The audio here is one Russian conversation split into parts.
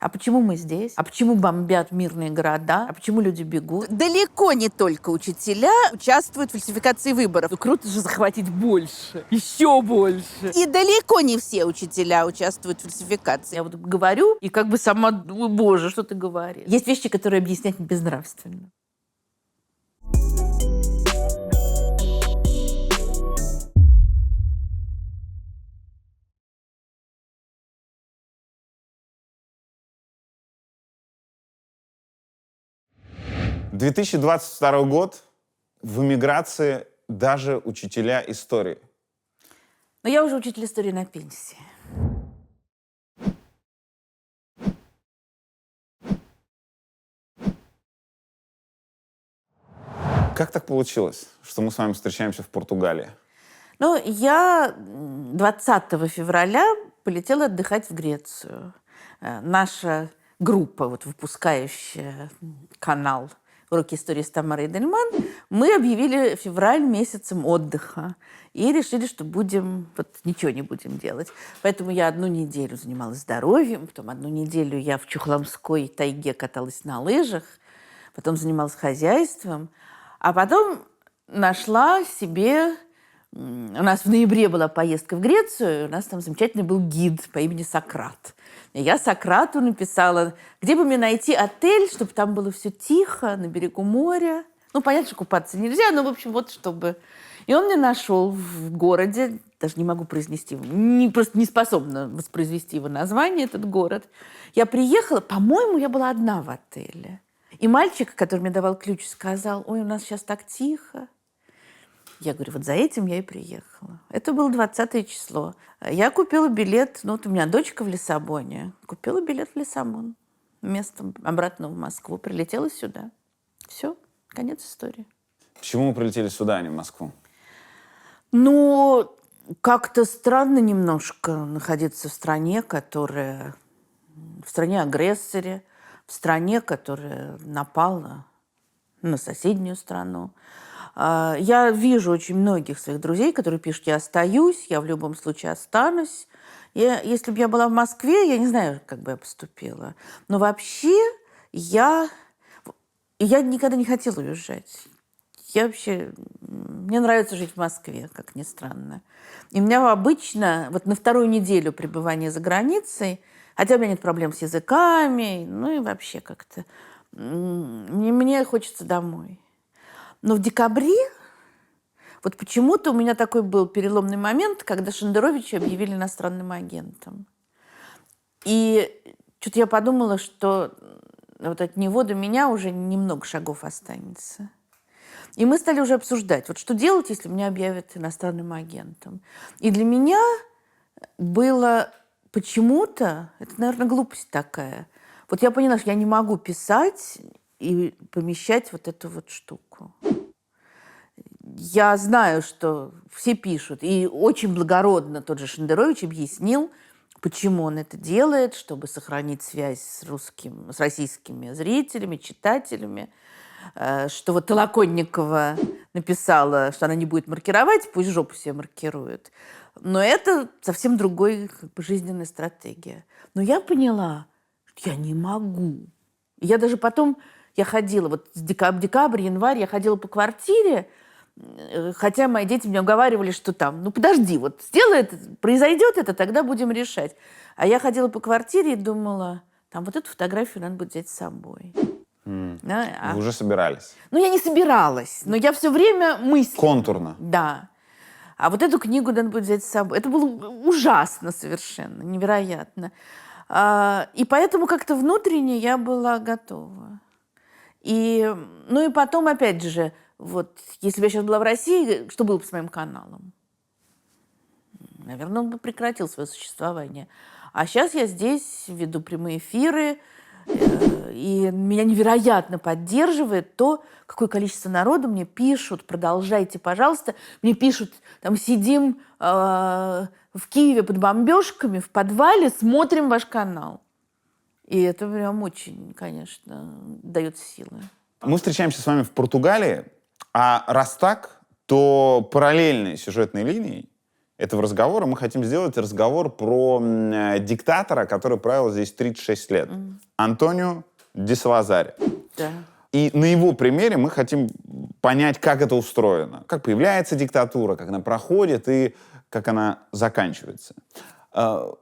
А почему мы здесь? А почему бомбят мирные города? А почему люди бегут? Далеко не только учителя участвуют в фальсификации выборов. Ну круто же захватить больше, еще больше. И далеко не все учителя участвуют в фальсификации. Я вот говорю, и как бы сама думаю, боже, что ты говоришь. Есть вещи, которые объяснять безнравственно. — 2022 год, в эмиграции даже учителя истории. Но я уже учитель истории на пенсии. Как так получилось, что мы с вами встречаемся в Португалии? Ну, я 20 февраля полетела отдыхать в Грецию. Наша группа, вот, выпускающая канал «Уроки истории» с Тамарой Дельман, мы объявили февраль месяцем отдыха и решили, что будем, вот, ничего не будем делать. Поэтому я 1 неделю занималась здоровьем, потом 1 неделю я в Чухломской тайге каталась на лыжах, потом занималась хозяйством, а потом нашла себе... У нас в ноябре была поездка в Грецию, у нас там замечательный был гид по имени Сократ. И я Сократу написала, где бы мне найти отель, чтобы там было все тихо, на берегу моря. Ну, понятно, что купаться нельзя, но, в общем, вот чтобы... И он мне нашел в городе, даже не могу произнести его, просто не способна воспроизвести его название, этот город. Я приехала, по-моему, я была одна в отеле. И мальчик, который мне давал ключ, сказал, ой, у нас сейчас так тихо. Я говорю, вот за этим я и приехала. Это было 20 число. Я купила билет, ну вот у меня дочка в Лиссабоне. Купила билет в Лиссабон. Вместо обратно в Москву. Прилетела сюда. Все, конец истории. Почему вы прилетели сюда, а не в Москву? Ну, как-то странно немножко находиться в стране, которая... В стране-агрессоре, в стране, которая напала на соседнюю страну. Я вижу очень многих своих друзей, которые пишут, я остаюсь, я в любом случае останусь. Если бы я была в Москве, я не знаю, как бы я поступила. Но вообще я никогда не хотела уезжать. Мне нравится жить в Москве, как ни странно. И у меня обычно, вот на 2-ю неделю пребывания за границей, хотя у меня нет проблем с языками, ну и вообще как-то, мне хочется домой. Но в декабре вот почему-то у меня такой был переломный момент, когда Шендеровича объявили иностранным агентом. И что-то я подумала, что вот от него до меня уже немного шагов останется. И мы стали уже обсуждать, вот что делать, если меня объявят иностранным агентом. И для меня было почему-то, это, наверное, глупость такая, вот я поняла, что я не могу писать и помещать вот эту вот штуку. Я знаю, что все пишут, и очень благородно тот же Шендерович объяснил, почему он это делает, чтобы сохранить связь с российскими зрителями, читателями, что вот Толоконникова написала, что она не будет маркировать, пусть жопу себе маркирует. Но это совсем другой жизненная стратегия. Но я поняла, что я не могу. Я даже потом, я ходила, вот декабрь, январь, я ходила по квартире, хотя мои дети меня уговаривали, что там, ну подожди, вот сделай это, произойдет это, тогда будем решать. А я ходила по квартире и думала, там вот эту фотографию надо будет взять с собой. Вы уже собирались? Ну, я не собиралась, но я все время мыслила. Контурно? Да. А вот эту книгу надо будет взять с собой. Это было ужасно совершенно, невероятно. И поэтому как-то внутренне я была готова. Ну и потом, опять же, вот, если бы я сейчас была в России, что было бы с моим каналом? Наверное, он бы прекратил свое существование. А сейчас я здесь веду прямые эфиры, и меня невероятно поддерживает то, какое количество народу мне пишут, продолжайте, пожалуйста. Мне пишут, там, сидим в Киеве под бомбежками, в подвале, смотрим ваш канал. И это прям очень, конечно, дает силы. Мы встречаемся с вами в Португалии, а раз так, то параллельной сюжетной линией этого разговора мы хотим сделать разговор про диктатора, который правил здесь 36 лет. Антонио де Салазаре. Да. И на его примере мы хотим понять, как это устроено. Как появляется диктатура, как она проходит и как она заканчивается.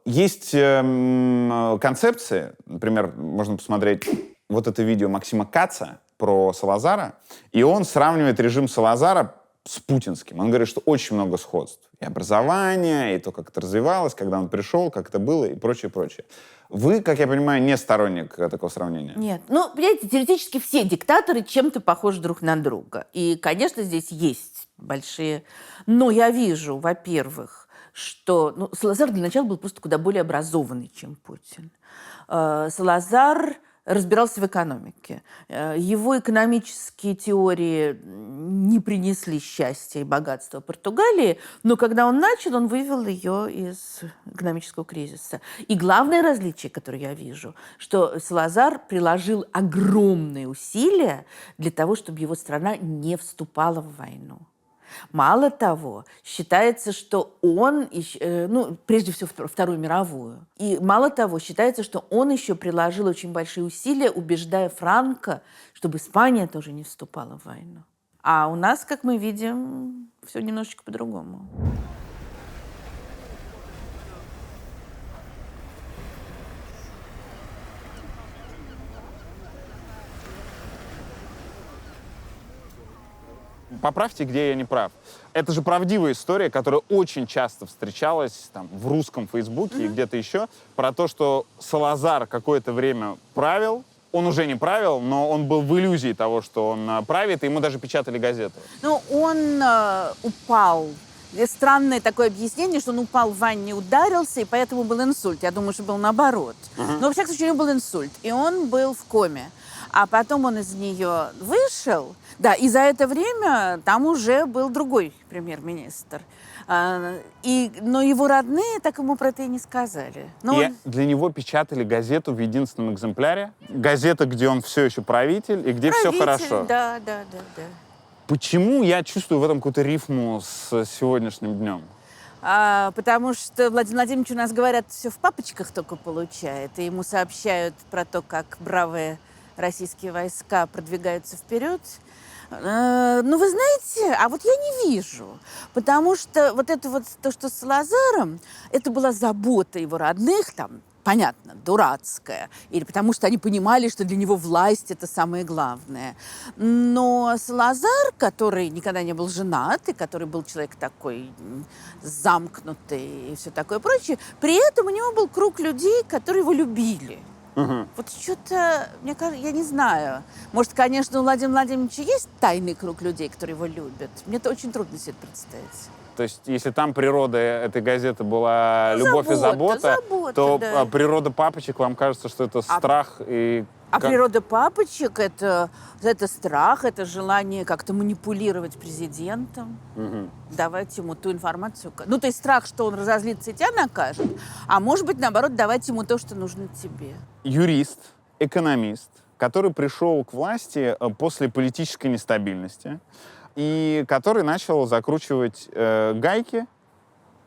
Есть концепции, например, можно посмотреть вот это видео Максима Каца про Салазара, и он сравнивает режим Салазара с путинским. Он говорит, что очень много сходств. И образование, и то, как это развивалось, когда он пришел, как это было, и прочее, прочее. Вы, как я понимаю, не сторонник такого сравнения? Нет. Ну, понимаете, теоретически все диктаторы чем-то похожи друг на друга. И, конечно, здесь есть большие... Но я вижу, во-первых, что... Ну, Салазар для начала был просто куда более образованный, чем Путин. Салазар разбирался в экономике. Его экономические теории не принесли счастья и богатства Португалии, но когда он начал, он вывел ее из экономического кризиса. И главное различие, которое я вижу, что Салазар приложил огромные усилия для того, чтобы его страна не вступала в войну. Мало того, считается, что он, ну, прежде всего, Вторую мировую, и мало того, считается, что он еще приложил очень большие усилия, убеждая Франко, чтобы Испания тоже не вступала в войну. А у нас, как мы видим, все немножечко по-другому. Поправьте, где я не прав. Это же правдивая история, которая очень часто встречалась там, в русском Фейсбуке и где-то еще, про то, что Салазар какое-то время правил. Он уже не правил, но он был в иллюзии того, что он правит, и ему даже печатали газету. Ну, он упал. Странное такое объяснение, что он упал в ванне, ударился, и поэтому был инсульт. Я думаю, что был наоборот. Но, во всяком случае, у него был инсульт, и он был в коме. А потом он из нее вышел. Да, и за это время там уже был другой премьер-министр. Но его родные так ему про это и не сказали. Но И для него печатали газету в единственном экземпляре. Газета, где он все еще правитель, и где все хорошо. Да. Почему я чувствую в этом какую-то рифму с сегодняшним днем? Потому что Владимир Владимирович у нас, говорят, все в папочках только получает. И ему сообщают про то, как бравые российские войска продвигаются вперед. Ну, вы знаете, а вот я не вижу. Потому что вот это вот то, что с Салазаром, это была забота его родных, там, понятно, дурацкая. Или потому что они понимали, что для него власть – это самое главное. Но Салазар, который никогда не был женат, и который был человек такой замкнутый и все такое прочее, при этом у него был круг людей, которые его любили. Вот что-то, мне кажется, я не знаю. Может, конечно, у Владимира Владимировича есть тайный круг людей, которые его любят. Мне это очень трудно себе представить. То есть, если там природа этой газеты была любовь и забота, то да. природа папочек, вам кажется, что это страх и... А природа папочек это страх, это желание как-то манипулировать президентом, давать ему ту информацию. Ну, то есть страх, что он разозлится и тебя накажет, а может быть, наоборот, давать ему то, что нужно тебе. Юрист, экономист, который пришел к власти после политической нестабильности и который начал закручивать гайки.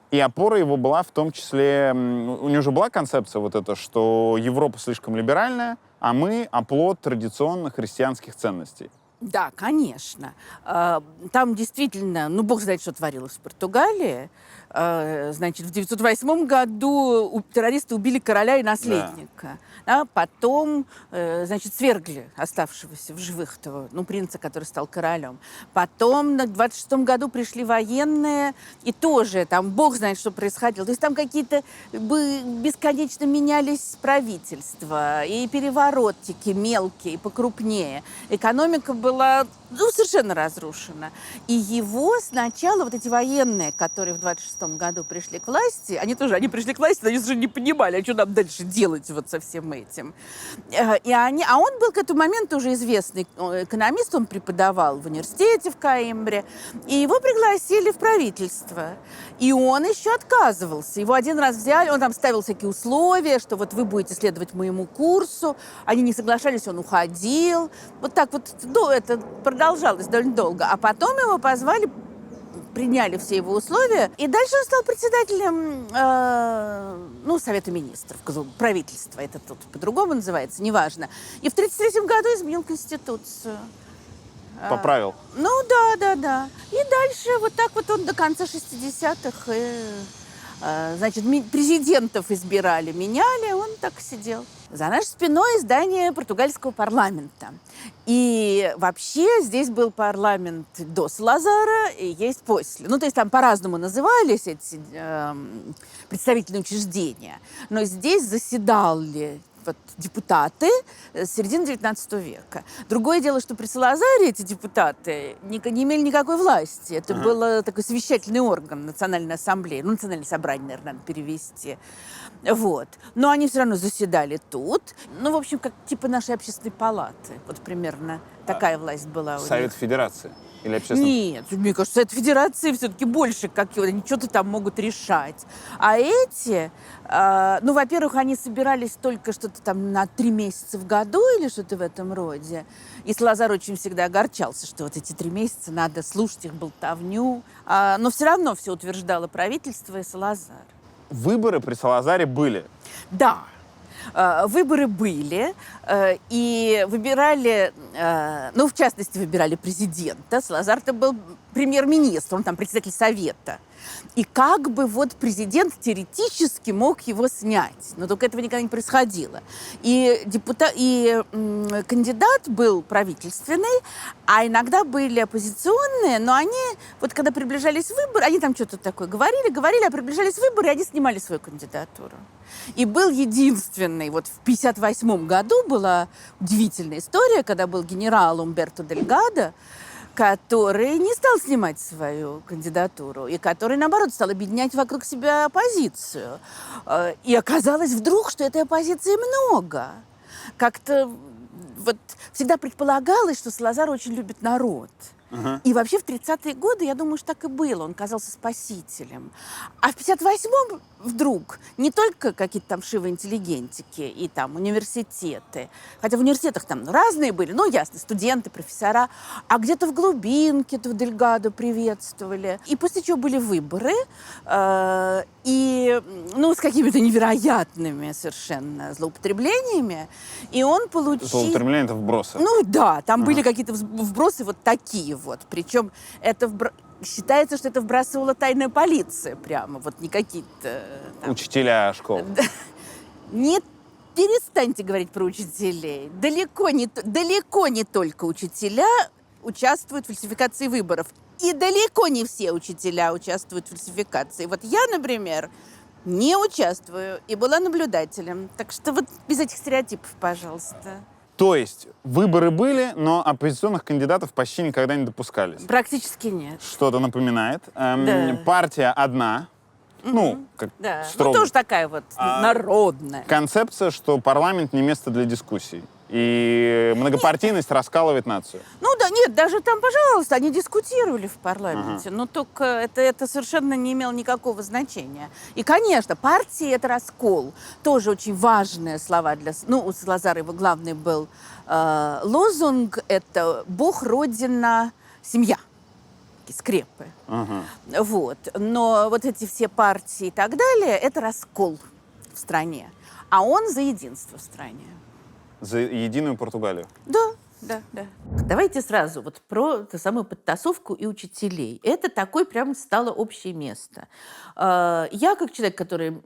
И опора его была в том числе... У него же была концепция вот эта, что Европа слишком либеральная, а мы оплот традиционных христианских ценностей. Да, конечно. Там действительно, ну, бог знает, что творилось в Португалии. Значит, в 908 году террористы убили короля и наследника. Да. Потом, значит, свергли оставшегося в живых этого, ну, принца, который стал королем. Потом в 26 году пришли военные, и тоже там бог знает, что происходило. То есть там какие-то бесконечно менялись правительства, и переворотики мелкие, покрупнее. Экономика была, ну, совершенно разрушена. И его сначала, вот эти военные, которые в 26 году пришли к власти, они пришли к власти, но они уже не понимали, а что нам дальше делать вот со всем этим. А он был к этому моменту уже известный экономист, он преподавал в университете в Коимбре, и его пригласили в правительство. И он еще отказывался. Его один раз взяли, он там ставил всякие условия, что вот вы будете следовать моему курсу. Они не соглашались, он уходил. Вот так вот, ну, это продолжалось довольно долго. А потом его позвали приняли все его условия. И дальше он стал председателем Совета министров, правительства. Это тут по-другому называется, неважно. И в 1933 году изменил Конституцию. Поправил. Да. И дальше вот так вот он до конца 60-х. Президентов избирали, меняли, он так сидел. За нашей спиной здание португальского парламента. И вообще здесь был парламент до Салазара и есть после. То есть там по-разному назывались эти представительные учреждения. Но здесь заседали депутаты с середины XIX века. Другое дело, что при Салазаре эти депутаты не имели никакой власти. Это был такой совещательный орган Национальной ассамблеи. Национальное собрание, наверное, надо перевести. Но они все равно заседали тут. В общем, как типа нашей общественной палаты. Примерно такая власть была у них. Совет Федерации? Или общественный? Нет, мне кажется, Совет Федерации все-таки больше, они что-то там могут решать. А эти, во-первых, они собирались только что-то там на 3 месяца в году или что-то в этом роде. И Салазар очень всегда огорчался, что эти 3 месяца надо слушать их болтовню. Но все равно все утверждало правительство и Салазар. Выборы при Салазаре были? Да. Выборы были, и выбирали, в частности, выбирали президента. Салазар-то был премьер-министр, он там председатель совета. И как бы президент теоретически мог его снять. Но только этого никогда не происходило. И кандидат был правительственный, а иногда были оппозиционные, но они, когда приближались выборы, они там что-то такое говорили, а приближались выборы, и они снимали свою кандидатуру. И был единственный, в 1958 году была удивительная история, когда был генерал Умберто Дельгадо, который не стал снимать свою кандидатуру, и который, наоборот, стал объединять вокруг себя оппозицию. И оказалось вдруг, что этой оппозиции много. Как-то всегда предполагалось, что Салазар очень любит народ. И вообще в 30-е годы, я думаю, что так и было. Он казался спасителем. А в 58-м вдруг не только какие-то там шивоинтеллигентики и там университеты, хотя в университетах там разные были, ясно, студенты, профессора, а где-то в глубинке этого Дельгадо приветствовали. И после чего были выборы, с какими-то невероятными совершенно злоупотреблениями, и он получил... Злоупотребление — это вбросы? Да, там были какие-то вбросы такие Причем это считается, что это вбрасывала тайная полиция прямо, не какие-то... Учителя школ? Не перестаньте говорить про учителей. Далеко не только учителя участвуют в фальсификации выборов. И далеко не все учителя участвуют в фальсификации. Я, например, не участвую и была наблюдателем. Так что без этих стереотипов, пожалуйста. То есть выборы были, но оппозиционных кандидатов почти никогда не допускались? Практически нет. Что-то напоминает. Да. Партия одна. Да. Строго. Тоже такая народная. Концепция, что парламент не место для дискуссий. И многопартийность раскалывает нацию. Нет, даже там, пожалуйста, они дискутировали в парламенте, но только это совершенно не имело никакого значения. И, конечно, партии — это раскол. Тоже очень важные слова для... у Салазара его главный был лозунг — это «Бог, Родина, семья». Скрепы. Но эти все партии и так далее — это раскол в стране. А он за единство в стране. За единую Португалию? Да. Давайте сразу про ту самую подтасовку и учителей. Это такое прямо стало общее место. Я, как человек, который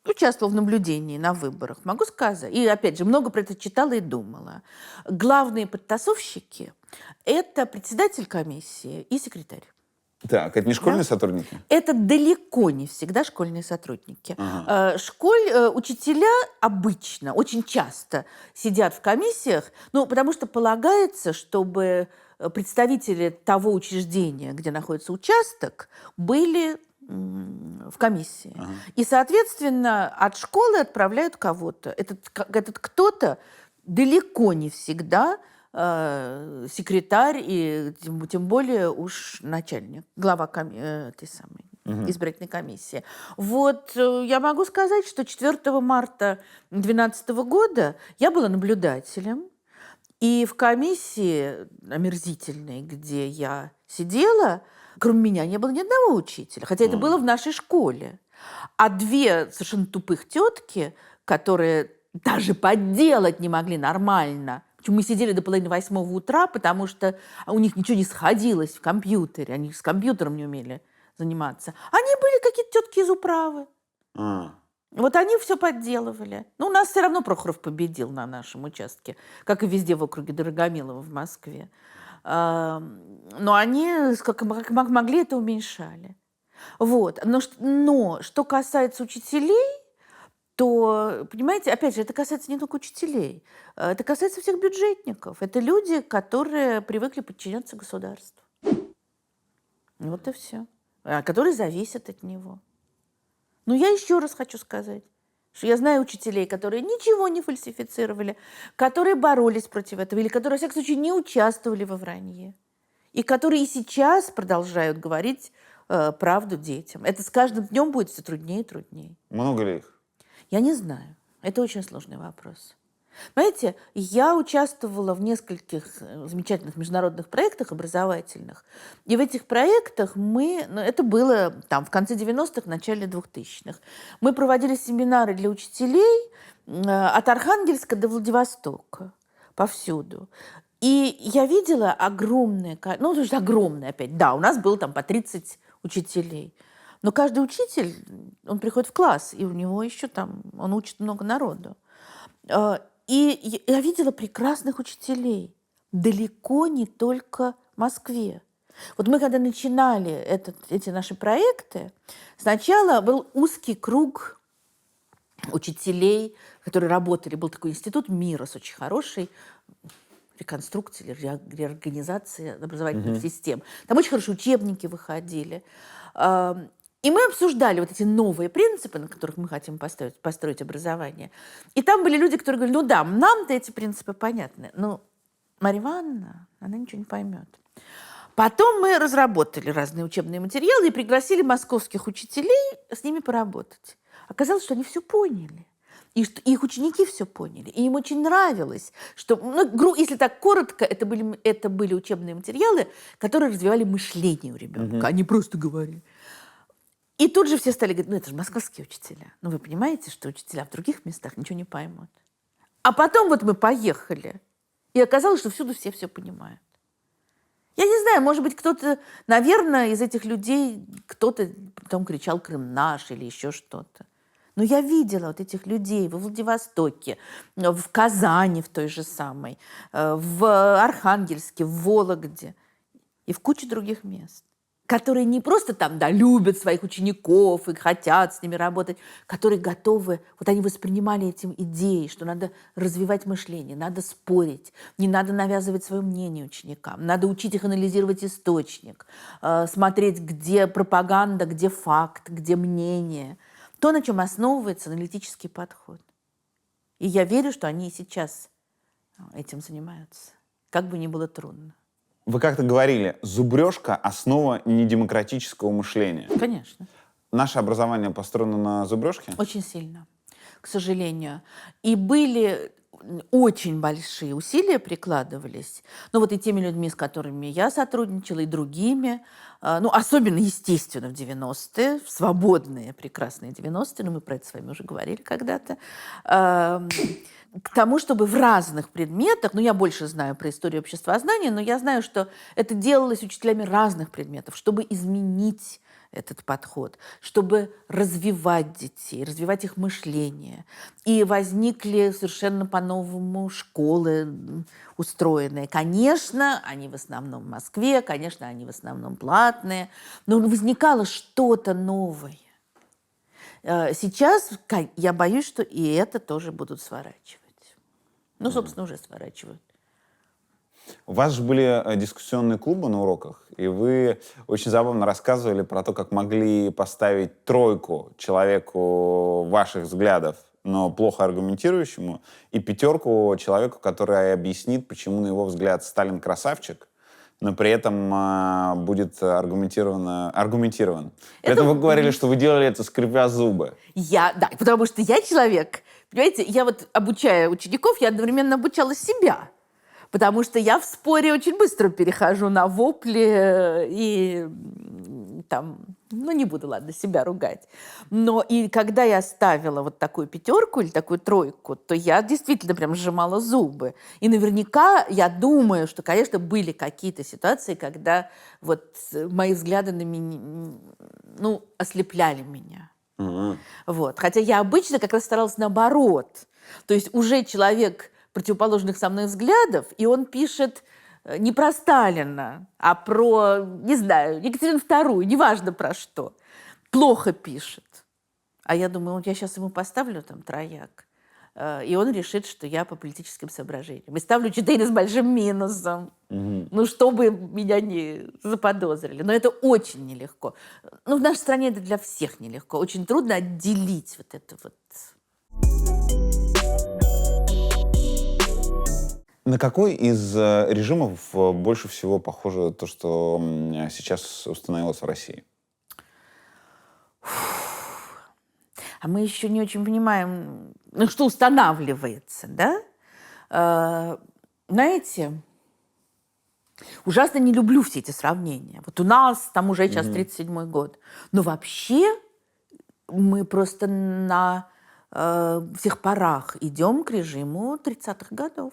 участвовал в наблюдении на выборах, могу сказать, и опять же, много про это читала и думала. Главные подтасовщики – это председатель комиссии и секретарь. Так, это не школьные сотрудники? Это далеко не всегда школьные сотрудники. Учителя обычно, очень часто сидят в комиссиях, потому что полагается, чтобы представители того учреждения, где находится участок, были в комиссии. И, соответственно, от школы отправляют кого-то. Этот кто-то далеко не всегда секретарь и тем более уж начальник, глава этой самой избирательной комиссии. Я могу сказать, что 4 марта 2012 года я была наблюдателем, и в комиссии омерзительной, где я сидела, Кроме меня не было ни одного учителя, хотя это было в нашей школе. А две совершенно тупых тетки, которые даже подделать не могли нормально. Причем мы сидели до 7:30 утра, потому что у них ничего не сходилось в компьютере. Они с компьютером не умели заниматься. Они были какие-то тетки из управы. Вот они все подделывали. Но у нас все равно Прохоров победил на нашем участке, как и везде в округе Дорогомилово в Москве. Но они как могли это уменьшали. Вот. Но что касается учителей, то, понимаете, опять же, это касается не только учителей, это касается всех бюджетников. Это люди, которые привыкли подчиняться государству. Вот и все. Которые зависят от него. Но я еще раз хочу сказать, что я знаю учителей, которые ничего не фальсифицировали, которые боролись против этого, или которые, во всяком случае, не участвовали во вранье, и которые и сейчас продолжают говорить правду детям. Это с каждым днем будет все труднее и труднее. Много ли их? Я не знаю. Это очень сложный вопрос. Знаете, я участвовала в нескольких замечательных международных проектах образовательных. И в этих проектах это было там в конце 90-х, начале 2000-х. Мы проводили семинары для учителей от Архангельска до Владивостока, повсюду. И я видела огромное, ну, то есть огромное опять, да, у нас было там по 30 учителей. Но каждый учитель, он приходит в класс, и у него еще там, он учит много народу. И я видела прекрасных учителей, далеко не только в Москве. Вот мы, когда начинали эти наши проекты, сначала был узкий круг учителей, которые работали. Был такой институт МИРОС, очень хороший, реконструкции, реорганизации образовательных систем. Там очень хорошие учебники выходили. И мы обсуждали вот эти новые принципы, на которых мы хотим построить образование. И там были люди, которые говорили, ну да, нам-то эти принципы понятны, но Марья Ивановна, она ничего не поймет. Потом мы разработали разные учебные материалы и пригласили московских учителей с ними поработать. Оказалось, что они все поняли. И что их ученики все поняли. И им очень нравилось, что, ну, если так коротко, это были учебные материалы, которые развивали мышление у ребенка, а не просто говорили. И тут же все стали говорить, ну это же московские учителя. Ну вы понимаете, что учителя в других местах ничего не поймут. А потом вот мы поехали, и оказалось, что всюду все понимают. Я не знаю, может быть, кто-то, наверное, из этих людей, кто-то потом кричал «Крым наш» или еще что-то. Но я видела вот этих людей во Владивостоке, в Казани в той же самой, в Архангельске, в Вологде и в куче других мест, которые не просто там, да, любят своих учеников и хотят с ними работать, которые готовы, вот они воспринимали этим идеи, что надо развивать мышление, надо спорить, не надо навязывать свое мнение ученикам, надо учить их анализировать источник, смотреть, где пропаганда, где факт, где мнение. То, на чем основывается аналитический подход. И я верю, что они и сейчас этим занимаются, как бы ни было трудно. Вы как-то говорили, зубрежка – основа недемократического мышления. Конечно. Наше образование построено на зубрежке? Очень сильно, к сожалению. И были очень большие усилия прикладывались. Ну, вот и теми людьми, с которыми я сотрудничала, и другими. Ну, особенно, естественно, в 90-е, в свободные, прекрасные 90-е, но мы про это с вами уже говорили когда-то, к тому, чтобы в разных предметах, ну, я больше знаю про историю обществознания, но я знаю, что это делалось учителями разных предметов, чтобы изменить этот подход, чтобы развивать детей, развивать их мышление. И возникли совершенно по-новому школы устроенные. Конечно, они в основном в Москве, конечно, они в основном платные, но возникало что-то новое. Сейчас я боюсь, что и это тоже будут сворачивать. Ну, собственно, уже сворачивают. У вас же были дискуссионные клубы на уроках, и вы очень забавно рассказывали про то, как могли поставить 3 человеку ваших взглядов, но плохо аргументирующему, и 5 человеку, который объяснит, почему, на его взгляд, Сталин красавчик, но при этом будет аргументирован. При этом вы говорили, что вы делали это, скрипя зубы. Да, потому что я человек, понимаете, я вот, обучая учеников, я одновременно обучала себя. Потому что я в споре очень быстро перехожу на вопли и там, ну, не буду, ладно, себя ругать. Но и когда я ставила вот такую 5 или такую 3, то я действительно прям сжимала зубы. И наверняка я думаю, что, конечно, были какие-то ситуации, когда вот мои взгляды на меня, ну, ослепляли меня. Вот. Хотя я обычно как раз старалась наоборот. То есть уже человек противоположных со мной взглядов, и он пишет не про Сталина, а про, не знаю, Екатерину II, неважно про что. Плохо пишет. А я думаю, вот я сейчас ему поставлю там 3, и он решит, что я по политическим соображениям. И ставлю 4 с большим минусом. Ну, чтобы меня не заподозрили. Но это очень нелегко. Ну, в нашей стране это для всех нелегко. Очень трудно отделить вот это вот. На какой из режимов больше всего похоже то, что сейчас установилось в России? А мы еще не очень понимаем, ну, что устанавливается, да? Знаете, ужасно не люблю все эти сравнения. Вот у нас там уже сейчас 37-й год. Но вообще мы просто на всех парах идем к режиму 30-х годов.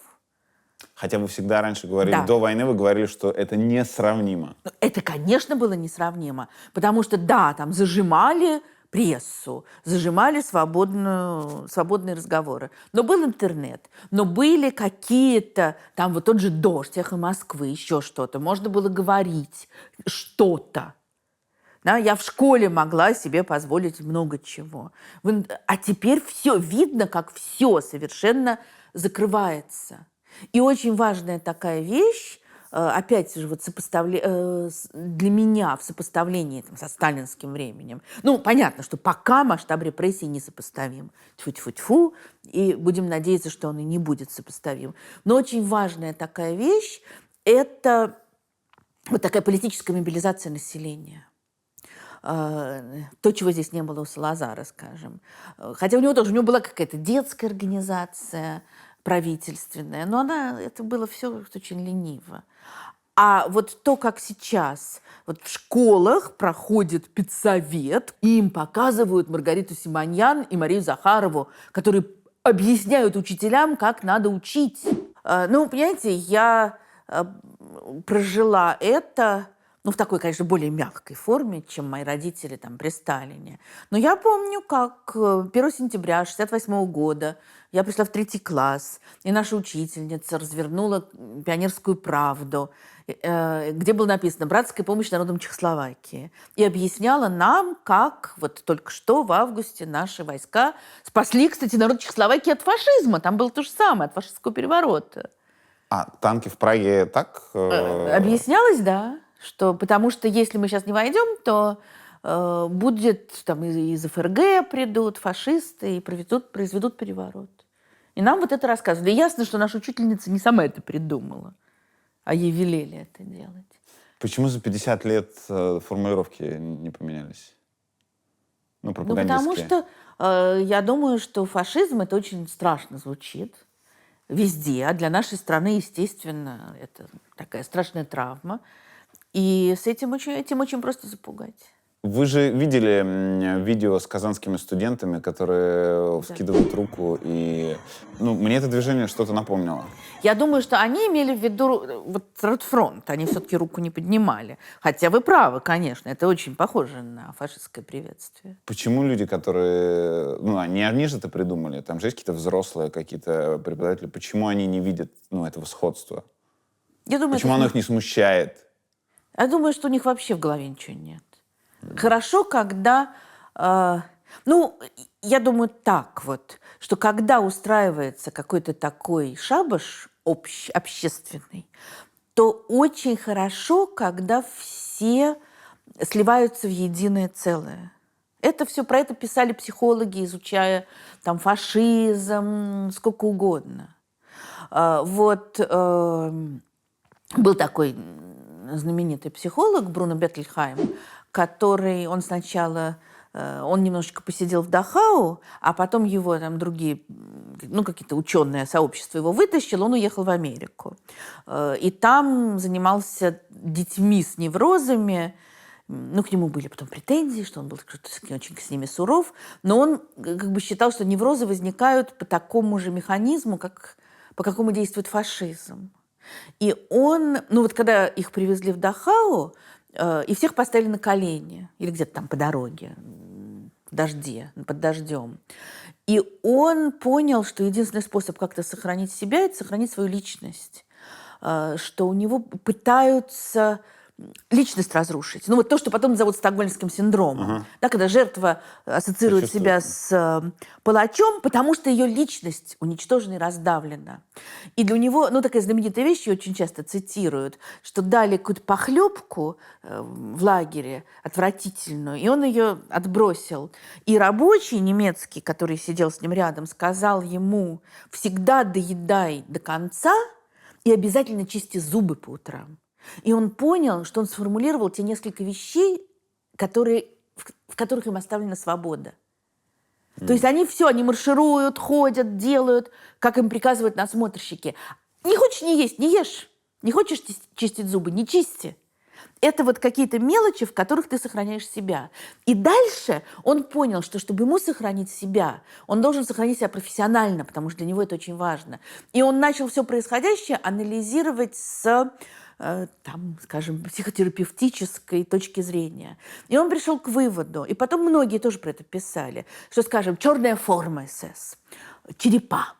Хотя вы всегда раньше говорили, Да. до войны вы говорили, что это несравнимо. Это, конечно, было несравнимо, потому что, да, там зажимали прессу, зажимали свободные разговоры. Но был интернет, но были какие-то, там вот тот же «Дождь», «Эхо Москвы», еще что-то. Можно было говорить что-то. Да, я в школе могла себе позволить много чего. А теперь все видно, как все совершенно закрывается. И очень важная такая вещь, опять же, вот для меня в сопоставлении там, со сталинским временем. Ну, понятно, что пока масштаб репрессий несопоставим. Тьфу-тьфу-тьфу, и будем надеяться, что он и не будет сопоставим. Но очень важная такая вещь – это вот такая политическая мобилизация населения. То, чего здесь не было у Салазара, скажем. Хотя у него была какая-то детская организация, правительственная, но это было все очень лениво. А вот то, как сейчас вот в школах проходит педсовет, и им показывают Маргариту Симоньян и Марию Захарову, которые объясняют учителям, как надо учить. Ну, понимаете, я прожила это, ну, в такой, конечно, более мягкой форме, чем мои родители там при Сталине. Но я помню, как 1 сентября 1968 года я пришла в 3 класс, и наша учительница развернула «Пионерскую правду», где было написано «Братская помощь народам Чехословакии». И объясняла нам, как вот только что в августе наши войска спасли, кстати, народ Чехословакии от фашизма. Там было то же самое, от фашистского переворота. А танки в Праге так? Объяснялось, да. Потому что если мы сейчас не войдем, то будет там из ФРГ придут фашисты и произведут переворот. И нам вот это рассказывали. И ясно, что наша учительница не сама это придумала, а ей велели это делать. Почему за 50 лет формулировки не поменялись? Ну, Ну, потому что я думаю, что фашизм это очень страшно звучит везде, а для нашей страны, естественно, это такая страшная травма. И этим очень просто запугать. Вы же видели видео с казанскими студентами, которые вскидывают руку, и мне это движение что-то напомнило. Я думаю, что они имели в виду вот Ротфронт, они все-таки руку не поднимали. Хотя вы правы, конечно, это очень похоже на фашистское приветствие. Почему люди, которые... не они же это придумали, там же есть какие-то взрослые, какие-то преподаватели, почему они не видят этого сходства? Я думаю, почему оно их не смущает? Я думаю, что у них вообще в голове ничего нет. Хорошо, когда... я думаю так вот, что когда устраивается какой-то такой шабаш общественный, то очень хорошо, когда все сливаются в единое целое. Это все, про это писали психологи, изучая там фашизм, сколько угодно. Был такой знаменитый психолог Бруно Беттельхайм, который, он сначала, он немножечко посидел в Дахау, а потом его там другие ну, какие-то ученые, сообщество его вытащило, он уехал в Америку. И там занимался детьми с неврозами. Ну, к нему были потом претензии, что он был очень с ними суров. Но он как бы считал, что неврозы возникают по такому же механизму, по какому действует фашизм. И он, ну вот когда их привезли в Дахау, и всех поставили на колени, или где-то там по дороге, под дождем. И он понял, что единственный способ как-то сохранить себя – это сохранить свою личность. Что у него пытаются личность разрушить. Ну вот то, что потом назовут стокгольмским синдромом. Да, когда жертва ассоциирует себя с палачом, потому что ее личность уничтожена и раздавлена. И для него, ну такая знаменитая вещь, ее очень часто цитируют, что дали какую-то похлебку в лагере, отвратительную, и он ее отбросил. И рабочий немецкий, который сидел с ним рядом, сказал ему: всегда доедай до конца и обязательно чисти зубы по утрам. И он понял, что он сформулировал те несколько вещей, в которых им оставлена свобода. То есть они маршируют, ходят, делают, как им приказывают надсмотрщики. Не хочешь не есть, не ешь. Не хочешь чистить зубы, не чисти. Это вот какие-то мелочи, в которых ты сохраняешь себя. И дальше он понял, что чтобы ему сохранить себя, он должен сохранить себя профессионально, потому что для него это очень важно. И он начал все происходящее анализировать с там, скажем, психотерапевтической точки зрения. И он пришел к выводу, и потом многие тоже про это писали, что, скажем, черная форма СС, черепа,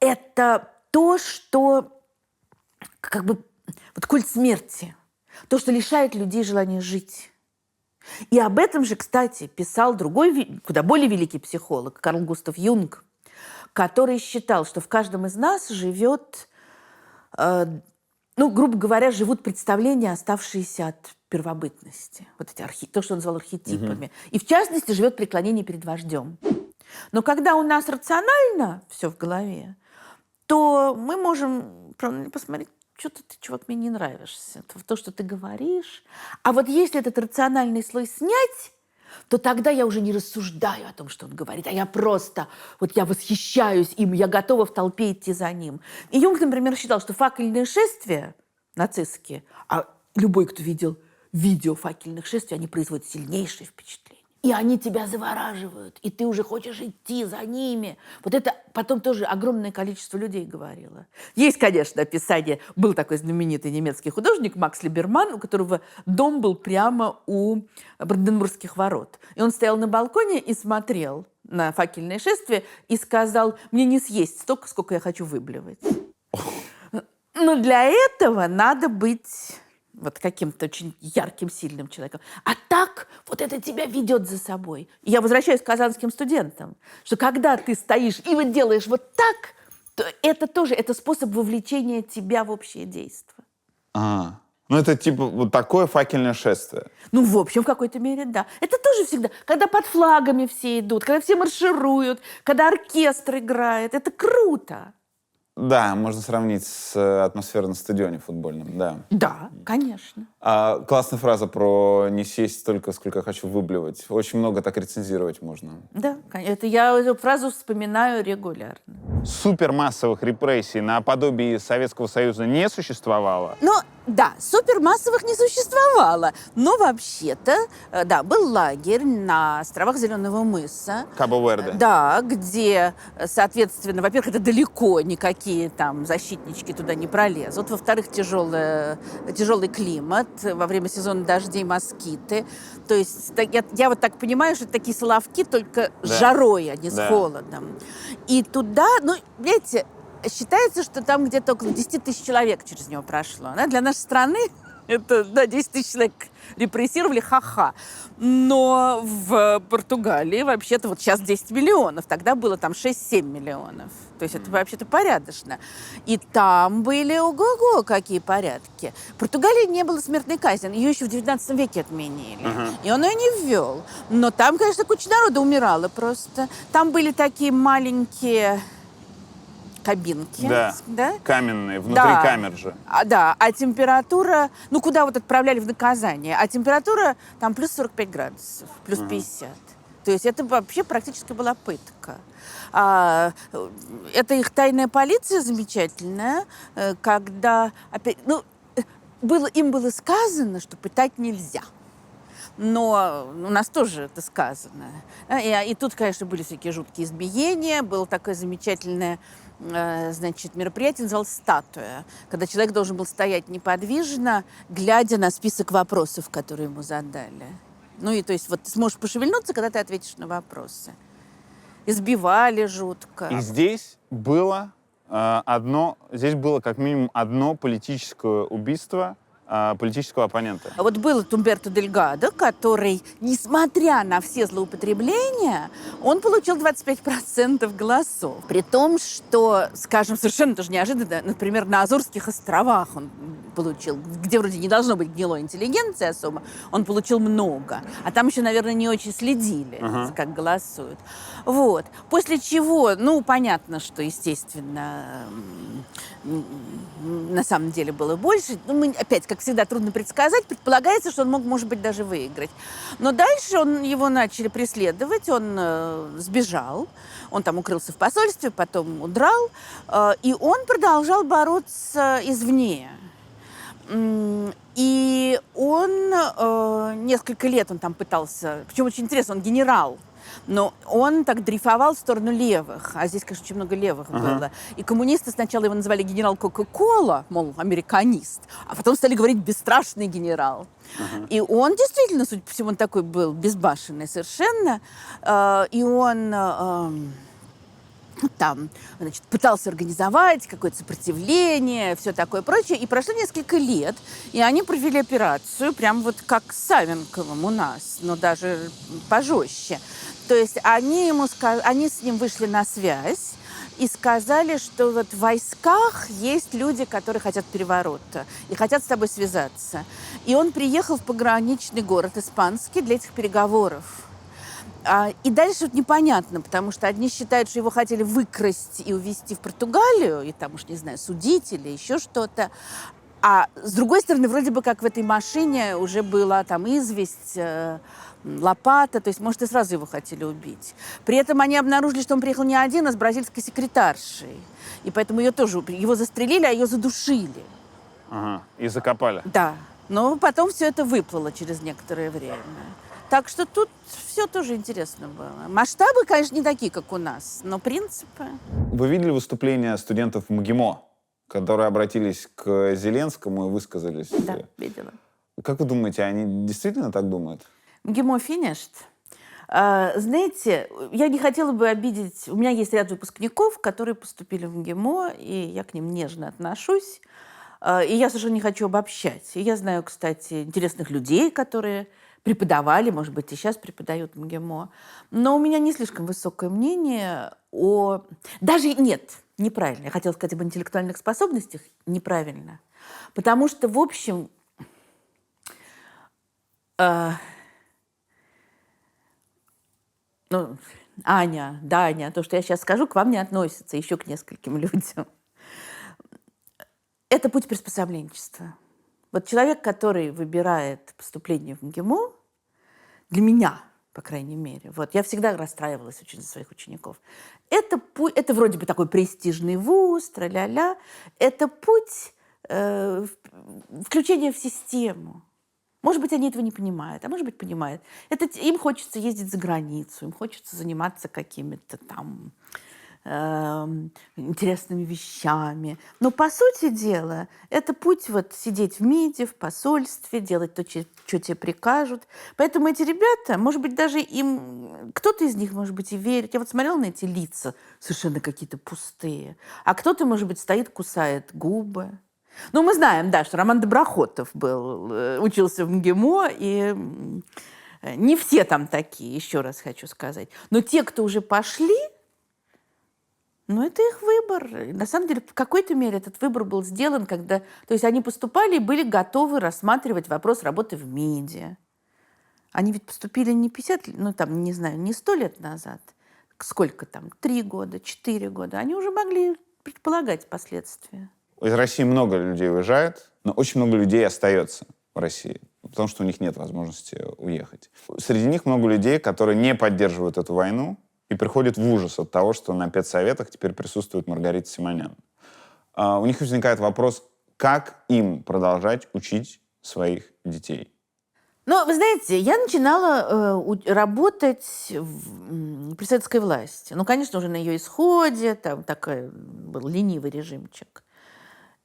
это то, что как бы вот культ смерти, то, что лишает людей желания жить. И об этом же, кстати, писал другой, куда более великий психолог, Карл Густав Юнг, который считал, что в каждом из нас живет, ну, грубо говоря, живут представления, оставшиеся от первобытности. Вот эти то, что он назвал архетипами. И, в частности, живет преклонение перед вождем. Но когда у нас рационально все в голове, то мы можем посмотреть, что-то ты, чувак, мне не нравишься. То, что ты говоришь. А вот если этот рациональный слой снять, то тогда я уже не рассуждаю о том, что он говорит, а я просто, вот я восхищаюсь им, я готова в толпе идти за ним. И Юнг, например, считал, что факельные шествия нацистские, а любой, кто видел видео факельных шествий, они производят сильнейшее впечатление. И они тебя завораживают, и ты уже хочешь идти за ними. Вот это потом тоже огромное количество людей говорило. Есть, конечно, описание. Был такой знаменитый немецкий художник Макс Либерман, у которого дом был прямо у Бранденбургских ворот. И он стоял на балконе и смотрел на факельное шествие и сказал: мне не съесть столько, сколько я хочу выблевать. Но для этого надо быть вот каким-то очень ярким, сильным человеком. А так вот это тебя ведет за собой. И я возвращаюсь к казанским студентам, что когда ты стоишь и вот делаешь вот так, то это тоже это способ вовлечения тебя в общее действо. Ну это типа вот такое факельное шествие. Ну, в общем, в какой-то мере, да. Это тоже всегда, когда под флагами все идут, когда все маршируют, когда оркестр играет. Это круто. Да, можно сравнить с атмосферой на стадионе футбольном, да. Да, конечно. Классная фраза про «не съесть столько, сколько я хочу выблевать». Очень много так рецензировать можно. Да, это я эту фразу вспоминаю регулярно. Супермассовых репрессий наподобие Советского Союза не существовало? Ну, да, супермассовых не существовало. Но вообще-то, да, был лагерь на островах Зеленого мыса. Кабо-Верде. Да, где, соответственно, во-первых, это далеко никакие там защитнички туда не пролезут. Во-вторых, тяжелый климат, во время сезона дождей москиты. То есть я вот так понимаю, что это такие соловки только с жарой, а не с холодом. И туда, ну, видите, считается, что там где-то около 10 тысяч человек через него прошло. Да? Для нашей страны это, да, 10 тысяч человек репрессировали, ха-ха. Но в Португалии вообще-то вот сейчас 10 миллионов, тогда было там 6-7 миллионов. То есть это вообще-то порядочно. И там были, ого-го, какие порядки. В Португалии не было смертной казни, ее еще в 19 веке отменили. И он ее не ввел. Но там, конечно, куча народа умирала просто. Там были такие маленькие кабинки. Да, каменные, внутри камер же. А температура, ну, куда вот отправляли в наказание, а температура там плюс 45 градусов, плюс 50. То есть это вообще практически была пытка. Это их тайная полиция замечательная, когда опять, им было сказано, что пытать нельзя. Но у нас тоже это сказано. И тут, конечно, были всякие жуткие избиения. Было такое замечательное мероприятие, называлось «Статуя», когда человек должен был стоять неподвижно, глядя на список вопросов, которые ему задали. И то есть вот ты сможешь пошевельнуться, когда ты ответишь на вопросы. Избивали жутко. И здесь было здесь было как минимум одно политическое убийство политического оппонента. Вот был Умберто Дельгадо, который, несмотря на все злоупотребления, он получил 25% голосов. При том, что, скажем, совершенно тоже неожиданно, например, на Азорских островах он получил, где вроде не должно быть гнилой интеллигенции особо, он получил много. А там еще, наверное, не очень следили, как голосуют. Вот. После чего, понятно, что, естественно, на самом деле было больше. Опять, как всегда, трудно предсказать. Предполагается, что он мог, может быть, даже выиграть. Но дальше его начали преследовать, он сбежал, он там укрылся в посольстве, потом удрал, и он продолжал бороться извне. И он несколько лет он там пытался, причем очень интересно, он генерал, но он так дрейфовал в сторону левых, а здесь, конечно, очень много левых было. И коммунисты сначала его называли генерал Кока-Кола, мол, американист, а потом стали говорить бесстрашный генерал. И он действительно, судя по всему, он такой был безбашенный совершенно, и он там, пытался организовать какое-то сопротивление, все такое прочее. И прошло несколько лет, и они провели операцию, прям вот как с Савенковым у нас, но даже пожестче. То есть они с ним вышли на связь и сказали, что вот в войсках есть люди, которые хотят переворота и хотят с тобой связаться. И он приехал в пограничный город Испанский для этих переговоров. И дальше вот непонятно, потому что одни считают, что его хотели выкрасть и увезти в Португалию, и там уж, не знаю, судить или еще что-то. А с другой стороны, вроде бы как в этой машине уже была там известь, лопата, то есть, может, и сразу его хотели убить. При этом они обнаружили, что он приехал не один, а с бразильской секретаршей. И поэтому его застрелили, а ее задушили. И закопали. Да. Но потом все это выплыло через некоторое время. Так что тут все тоже интересно было. Масштабы, конечно, не такие, как у нас, но принципы. Вы видели выступление студентов МГИМО, которые обратились к Зеленскому и высказались? Да, видела. Как вы думаете, они действительно так думают? МГИМО finished. Знаете, я не хотела бы обидеть... У меня есть ряд выпускников, которые поступили в МГИМО, и я к ним нежно отношусь. И я совершенно не хочу обобщать. И я знаю, кстати, интересных людей, которые преподавали, может быть, и сейчас преподают в МГИМО. Но у меня не слишком высокое мнение о... Даже нет, неправильно. Я хотела сказать об интеллектуальных способностях. Неправильно. Потому что, в общем... Аня, Даня, то, что я сейчас скажу, к вам не относится, еще к нескольким людям. Это путь приспособленчества. Вот человек, который выбирает поступление в МГИМО, для меня, по крайней мере, вот, я всегда расстраивалась очень за своих учеников. Это вроде бы такой престижный вуз, тра-ля-ля. Это путь включения в систему. Может быть, они этого не понимают, а может быть, понимают. Им хочется ездить за границу, им хочется заниматься какими-то там интересными вещами. Но, по сути дела, это путь вот сидеть в МИДе, в посольстве, делать то, что тебе прикажут. Поэтому эти ребята, может быть, даже кто-то из них, может быть, и верит. Я вот смотрела на эти лица, совершенно какие-то пустые. А кто-то, может быть, стоит, кусает губы. Мы знаем, да, что Роман Доброхотов учился в МГИМО, и не все там такие, еще раз хочу сказать. Но те, кто уже пошли, это их выбор. И на самом деле, в какой-то мере этот выбор был сделан, когда... То есть они поступали и были готовы рассматривать вопрос работы в МИДе. Они ведь поступили не 50, не знаю, не 100 лет назад. Сколько там? 3 года, 4 года. Они уже могли предполагать последствия. Из России много людей уезжает, но очень много людей остается в России. потому что у них нет возможности уехать. Среди них много людей, которые не поддерживают эту войну и приходят в ужас от того, что на педсоветах теперь присутствует Маргарита Симонян. У них возникает вопрос, как им продолжать учить своих детей. Но, вы знаете, я начинала работать при советской власти. Ну, конечно, уже на ее исходе, там такой был ленивый режимчик.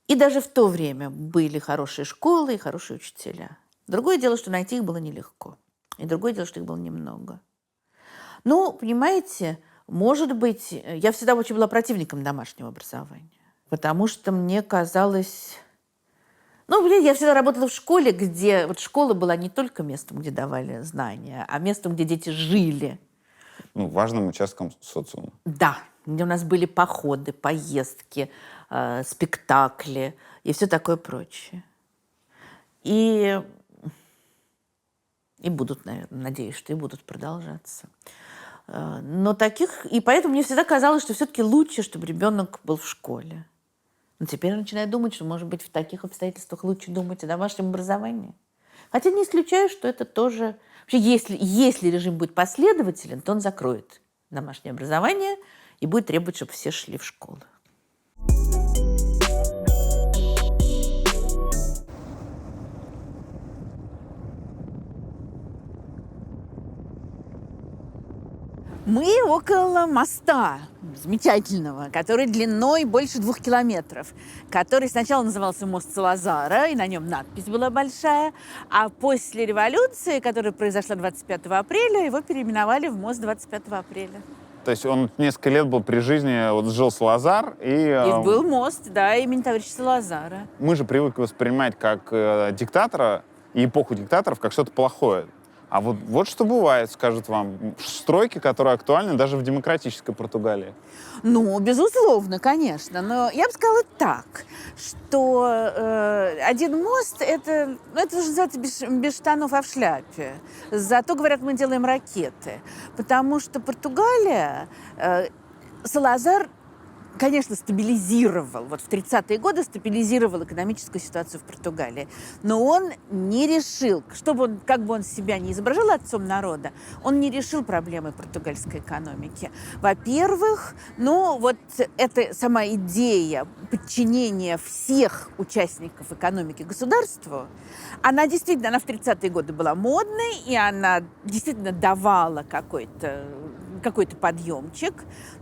И даже в то время были хорошие школы и хорошие учителя. Другое дело, что найти их было нелегко. И другое дело, что их было немного. Ну, понимаете, может быть, я всегда очень была противником домашнего образования. Потому что мне казалось... Ну, я всегда работала в школе, где... Вот школа была не только местом, где давали знания, а местом, где дети жили. Ну, важным участком социума. Да, где у нас были походы, поездки, спектакли и все такое прочее. И будут, наверное, надеюсь, что и будут продолжаться. Но таких... И поэтому мне всегда казалось, что все-таки лучше, чтобы ребенок был в школе. Но теперь я начинаю думать, что, может быть, в таких обстоятельствах лучше думать о домашнем образовании. Хотя не исключаю, что это тоже... Вообще, если режим будет последователен, то он закроет домашнее образование и будет требовать, чтобы все шли в школу. Мы около моста замечательного, который длиной больше 2 километров, который сначала назывался мост Салазара, и на нем надпись была большая, а после революции, которая произошла 25 апреля, его переименовали в мост 25 апреля. То есть он несколько лет был при жизни, вот жил Салазар, И был мост, да, имени товарища Салазара. Мы же привыкли воспринимать как диктатора и эпоху диктаторов как что-то плохое. А вот что бывает, скажут вам, стройки, которые актуальны даже в демократической Португалии. Ну, безусловно, конечно. Но я бы сказала так, что один мост, это же называется без штанов, а в шляпе. Зато, говорят, мы делаем ракеты. Потому что Португалия, Салазар, конечно, стабилизировал, вот в 30-е годы стабилизировал экономическую ситуацию в Португалии. Но он не решил, как бы он себя не изображал отцом народа, он не решил проблемы португальской экономики. Во-первых, вот эта сама идея подчинения всех участников экономики государству, она в 30-е годы была модной, и она действительно давала какой-то подъемчик.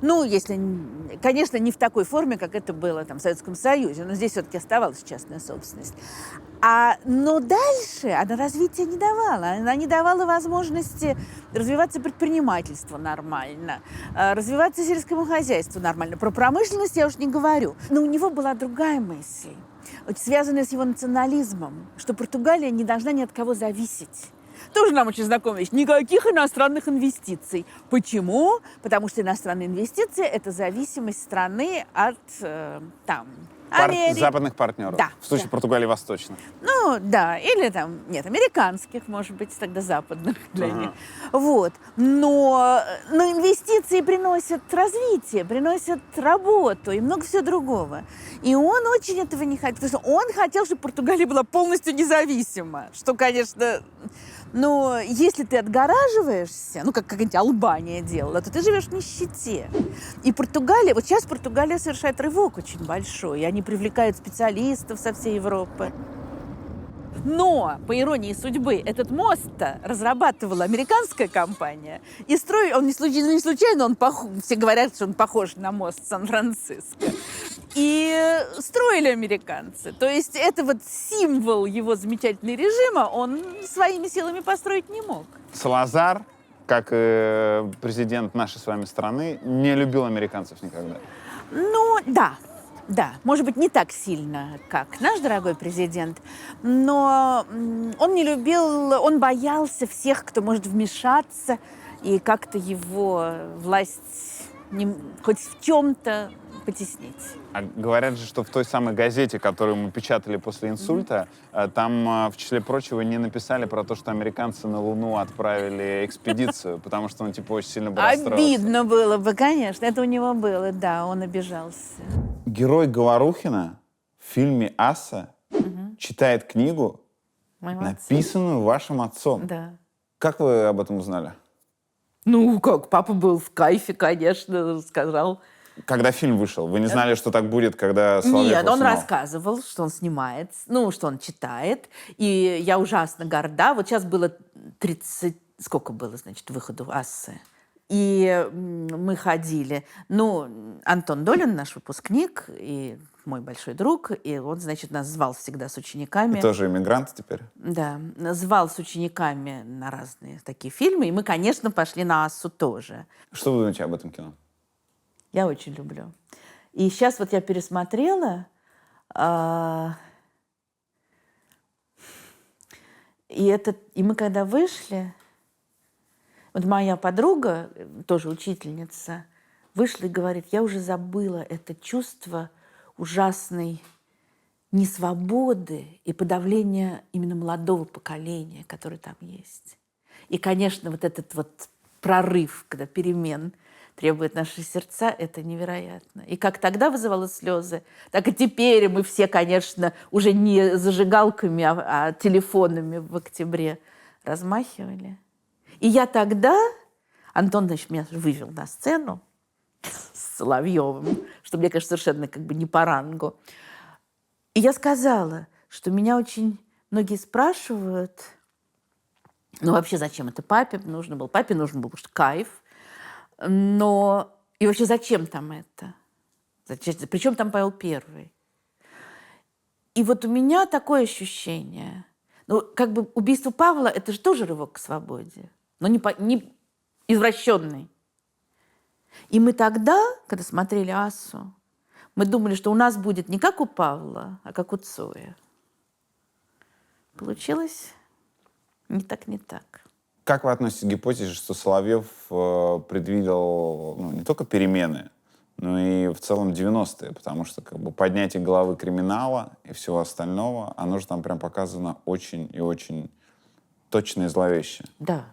Ну, если, конечно, не в такой форме, как это было в Советском Союзе, но здесь все-таки оставалась частная собственность. Но дальше она развития не давала. Она не давала возможности развиваться предпринимательству нормально, развиваться сельскому хозяйству нормально. Про промышленность я уж не говорю. Но у него была другая мысль, связанная с его национализмом, что Португалия не должна ни от кого зависеть. Тоже нам очень знакомая вещь. Никаких иностранных инвестиций. Почему? Потому что иностранные инвестиции – это зависимость страны от Америки. Западных партнеров. Да. В случае Португалии восточных. Ну, да. Или американских, может быть, тогда западных для них. Вот. Но инвестиции приносят развитие, приносят работу и много всего другого. И он очень этого не хотел. Потому что он хотел, чтобы Португалия была полностью независима. Что, конечно... Но если ты отгораживаешься, как какая-нибудь Албания делала, то ты живешь в нищете. И Португалия, вот сейчас Португалия совершает рывок очень большой, и они привлекают специалистов со всей Европы. Но, по иронии судьбы, этот мост-то разрабатывала американская компания. И строил он не случайно, все говорят, что он похож на мост Сан-Франциско. И строили американцы. То есть это символ его замечательного режима он своими силами построить не мог. Салазар, как президент нашей с вами страны, не любил американцев никогда. Да, может быть, не так сильно, как наш дорогой президент, но он не любил, он боялся всех, кто может вмешаться и как-то его власть хоть в чем-то потеснить. А говорят же, что в той самой газете, которую мы печатали после инсульта, там, в числе прочего, не написали про то, что американцы на Луну отправили экспедицию, потому что он, очень сильно был расстроился. Обидно было бы, конечно. Это у него было, да, он обижался. Герой Говорухина в фильме «Асса» читает книгу Моим отцом. Написанную вашим отцом. Да. Как вы об этом узнали? Ну, как, папа был в кайфе, конечно, сказал. Когда фильм вышел, вы не знали, что так будет, когда Соловьев Нет, он снимал? рассказывал, что он снимает, ну, что он читает. И я ужасно горда. Вот сейчас было 30... Сколько было, значит, выходу Ассы? И мы ходили. Ну, Антон Долин, наш выпускник, и мой большой друг, и он, значит, нас звал всегда с учениками. Вы тоже иммигрант теперь? Да, звал с учениками на разные такие фильмы. И мы, конечно, пошли на Ассу тоже. Что вы думаете об этом кино? Я очень люблю. И сейчас вот я пересмотрела, и мы когда вышли, вот моя подруга, тоже учительница, вышла и говорит, я уже забыла это чувство ужасной несвободы и подавления именно молодого поколения, которое там есть. И, конечно, вот этот вот прорыв, когда перемен требует наши сердца, это невероятно. И как тогда вызывало слезы, так и теперь мы все, конечно, уже не зажигалками, а телефонами в октябре размахивали. И я тогда, Антон, значит, меня вывел на сцену с Соловьевым, что мне, конечно, совершенно как бы не по рангу. И я сказала, что меня очень многие спрашивают, ну вообще зачем это папе нужно было? Папе нужно было, потому что кайф. Но и вообще зачем там это? Причем там Павел Первый? И вот у меня такое ощущение. Ну, как бы убийство Павла – это же тоже рывок к свободе, но не извращенный. И мы тогда, когда смотрели Ассу, мы думали, что у нас будет не как у Павла, а как у Цоя. Получилось не так. Как вы относитесь к гипотезе, что Соловьев предвидел не только перемены, но и в целом 90-е? Потому что как бы поднятие головы криминала и всего остального, оно же там прям показано очень и очень точно и зловеще. Да.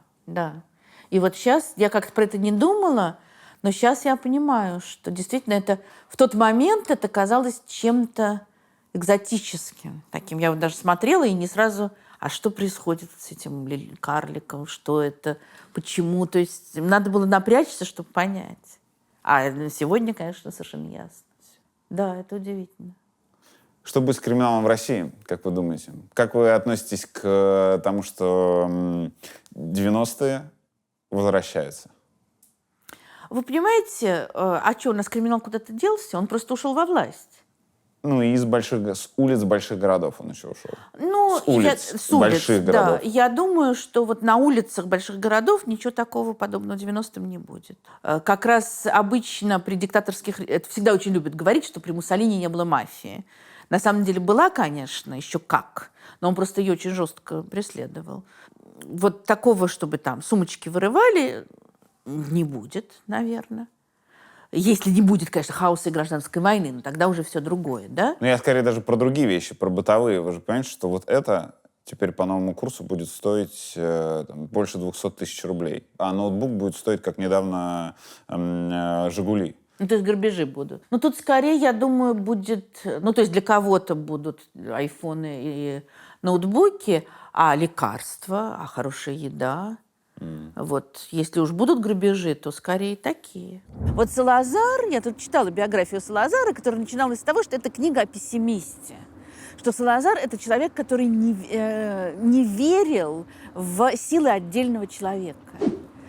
И вот сейчас я как-то про это не думала, но сейчас я понимаю, что действительно это в тот момент это казалось чем-то экзотическим таким. Я вот даже смотрела и не сразу... А что происходит с этим карликом? Что это? Почему? То есть надо было напрячься, чтобы понять. А сегодня, конечно, совершенно ясно. Да, это удивительно. Что будет с криминалом в России, как вы думаете? Как вы относитесь к тому, что 90-е возвращаются? Вы понимаете, а что, у нас криминал куда-то делся? Он просто ушел во власть. Ну, и с улиц больших городов он еще ушел. Ну, с улиц больших городов. Да. Я думаю, что вот на улицах больших городов ничего такого подобного 90-м не будет. Как раз обычно при диктаторских... Это всегда очень любят говорить, что при Муссолини не было мафии. На самом деле была, конечно, еще как, но он просто ее очень жестко преследовал. Вот такого, чтобы там сумочки вырывали, не будет, наверное. Если не будет, конечно, хаоса и гражданской войны, но тогда уже все другое, да? Ну, я скорее даже про другие вещи, про бытовые. Вы же понимаете, что вот это теперь по новому курсу будет стоить больше 200 тысяч рублей. А ноутбук будет стоить, как недавно, «Жигули». Ну, то есть грабежи будут. Ну, тут скорее, я думаю, будет... Ну, то есть для кого-то будут айфоны и ноутбуки, а лекарства, а хорошая еда... Вот, если уж будут грабежи, то скорее такие. Вот Салазар, я тут читала биографию Салазара, которая начиналась с того, что это книга о пессимисте. Что Салазар – это человек, который не верил в силы отдельного человека.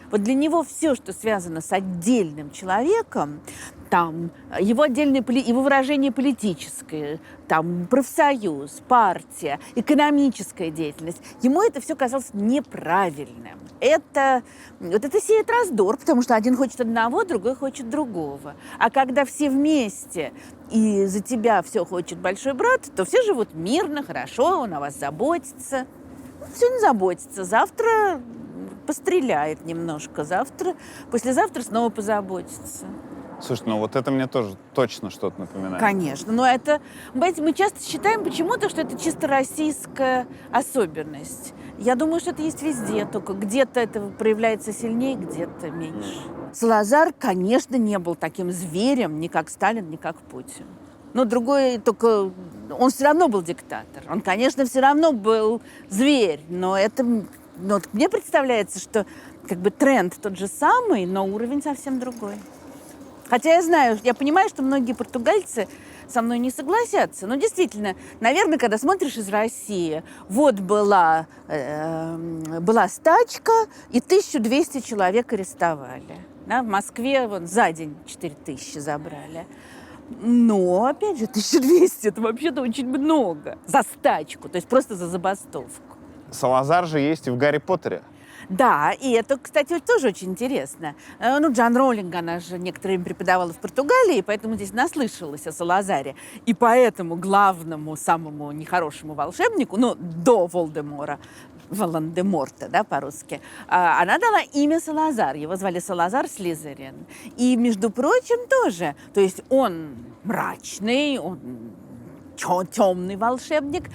Вот для него все, что связано с отдельным человеком, там, его выражение политическое, там, профсоюз, партия, экономическая деятельность, ему это все казалось неправильным. Это сеет раздор, потому что один хочет одного, другой хочет другого. А когда все вместе и за тебя все хочет большой брат, то все живут мирно, хорошо, он о вас заботится. Все не заботится. Завтра постреляет немножко, послезавтра снова позаботится. Слушайте, ну вот это мне тоже точно что-то напоминает. Конечно, но это, понимаете, мы часто считаем почему-то, что это чисто российская особенность. Я думаю, что это есть везде, только где-то это проявляется сильнее, где-то меньше. Салазар, конечно, не был таким зверем, ни как Сталин, ни как Путин. Но другое, только он все равно был диктатор. Он, конечно, все равно был зверь, но это... Но вот мне представляется, что как бы тренд тот же самый, но уровень совсем другой. Хотя я знаю, я понимаю, что многие португальцы со мной не согласятся. Но действительно, наверное, когда смотришь из России, вот была стачка, и 1200 человек арестовали. Да, в Москве вот за день 4000 забрали. Но, опять же, 1200 – это вообще-то очень много за стачку, то есть просто за забастовку. Салазар же есть и в «Гарри Поттере». Да, и это, кстати, вот тоже очень интересно. Ну, Джоан Роулинг, она же некоторое время преподавала в Португалии, поэтому здесь наслышалась о Салазаре. И поэтому главному, самому нехорошему волшебнику, ну, до Волан-де-Морта, да, по-русски, она дала имя Салазар. Его звали Салазар Слизерин. И, между прочим, тоже. То есть он мрачный, он темный волшебник.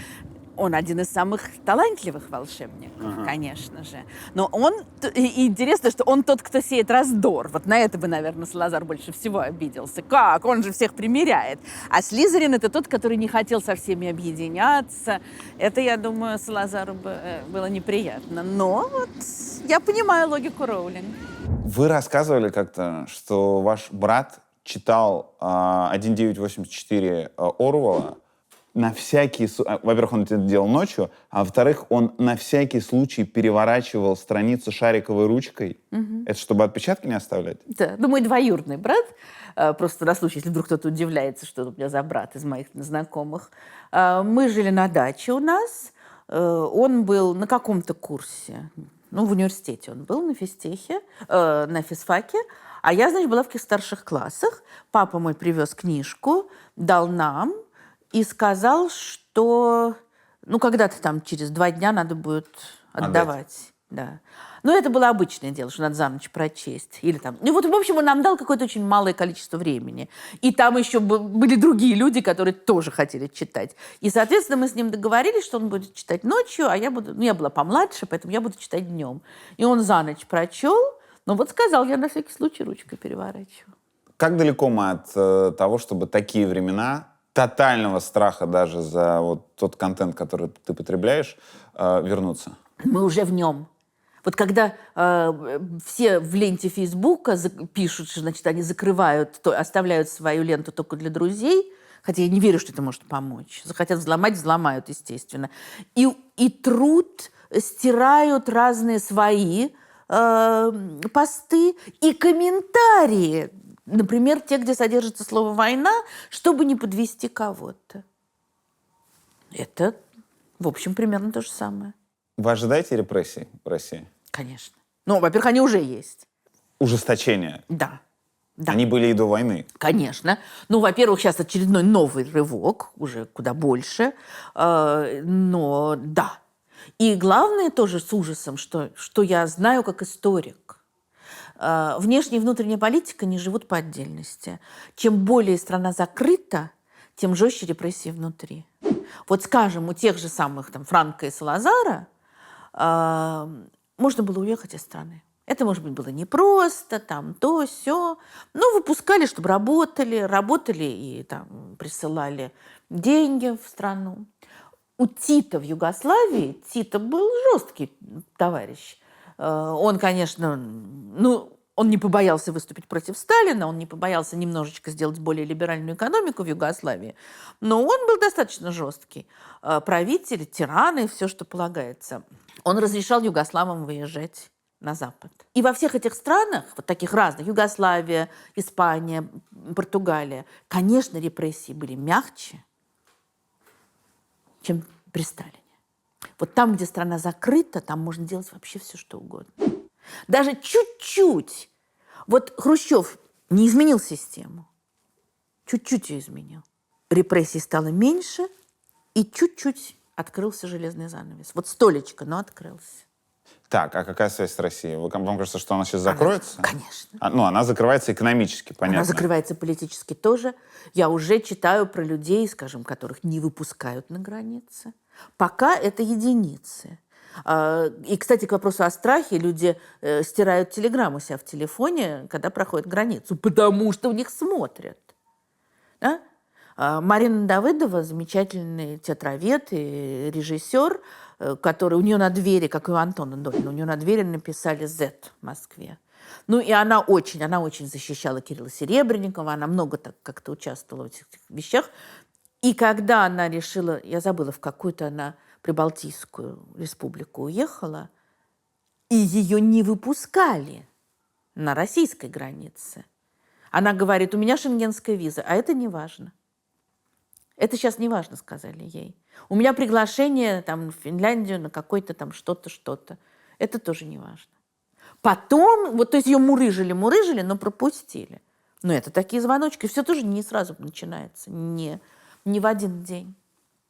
Он один из самых талантливых волшебников, конечно же. Но он... И интересно, что он тот, кто сеет раздор. Вот на это бы, наверное, Салазар больше всего обиделся. Как? Он же всех примиряет. А Слизерин — это тот, который не хотел со всеми объединяться. Это, я думаю, Салазару было неприятно. Но вот я понимаю логику Роулинг. Вы рассказывали как-то, что ваш брат читал 1984 Оруэлла. На всякий... Во-первых, он это делал ночью, а во-вторых, он на всякий случай переворачивал страницу шариковой ручкой. Это чтобы отпечатки не оставлять? Да, ну, мой двоюродный брат, просто на случай, если вдруг кто-то удивляется, что у меня за брат из моих знакомых. Мы жили на даче у нас, он был на каком-то курсе, ну, в университете он был, на физтехе, на физфаке, а я, значит, была в каких старших классах. Папа мой привез книжку, дал нам, и сказал, что, ну, когда-то там через 2 дня надо будет отдавать. Да. Но это было обычное дело, что надо за ночь прочесть. Или там... Ну, вот, в общем, он нам дал какое-то очень малое количество времени. И там еще были другие люди, которые тоже хотели читать. И, соответственно, мы с ним договорились, что он будет читать ночью, а я буду... Ну, я была помладше, поэтому я буду читать днем. И он за ночь прочел, но вот сказал, я на всякий случай ручкой переворачиваю. Как далеко мы от того, чтобы такие времена... тотального страха даже за вот тот контент, который ты потребляешь, вернуться? Мы уже в нем. Вот когда все в ленте Фейсбука пишут, что, значит, они закрывают, оставляют свою ленту только для друзей, хотя я не верю, что это может помочь. Захотят взломать, взломают, естественно. И трут, стирают разные свои посты и комментарии. Например, те, где содержится слово «война», чтобы не подвести кого-то. Это, в общем, примерно то же самое. Вы ожидаете репрессий в России? Конечно. Ну, во-первых, они уже есть. Ужесточение? Да. Да. Они были и до войны? Конечно. Ну, во-первых, сейчас очередной новый рывок, уже куда больше. Но да. И главное тоже с ужасом, что я знаю как историк. Внешняя и внутренняя политика не живут по отдельности. Чем более страна закрыта, тем жестче репрессии внутри. Вот, скажем, у тех же самых там, Франко и Салазара можно было уехать из страны. Это, может быть, было непросто, там, то, сё. Но выпускали, чтобы работали и там, присылали деньги в страну. У Тита в Югославии, Тита был жесткий товарищ. Он, конечно, ну, он не побоялся выступить против Сталина, он не побоялся немножечко сделать более либеральную экономику в Югославии, но он был достаточно жесткий. Правитель, тиран и все, что полагается. Он разрешал югославам выезжать на Запад. И во всех этих странах, вот таких разных, Югославия, Испания, Португалия, конечно, репрессии были мягче, чем при Сталине. Вот там, где страна закрыта, там можно делать вообще все, что угодно. Даже чуть-чуть. Вот Хрущев не изменил систему. Чуть-чуть ее изменил. Репрессий стало меньше, и чуть-чуть открылся железный занавес. Вот столечко, но открылся. Так, а какая связь с Россией? Вам кажется, что она сейчас закроется? Конечно. Она закрывается экономически, понятно. Она закрывается политически тоже. Я уже читаю про людей, скажем, которых не выпускают на границе. Пока это единицы. И, кстати, к вопросу о страхе, люди стирают телеграмму у себя в телефоне, когда проходят границу, потому что в них смотрят. Да? Марина Давыдова, замечательный театровед и режиссер, который у нее на двери, как и у Антона Долина, у нее на двери написали «Z» в Москве. Ну и она очень защищала Кирилла Серебренникова, она много так как-то участвовала в этих вещах. И когда она решила, я забыла, в какую-то она Прибалтийскую республику уехала, и ее не выпускали на российской границе. Она говорит, у меня шенгенская виза, а это не важно. Это сейчас не важно, сказали ей. У меня приглашение там, в Финляндию на какой-то там что-то. Это тоже не важно. Потом, вот, то есть ее мурыжили, но пропустили. Но это такие звоночки. Все тоже не сразу начинается, не в один день.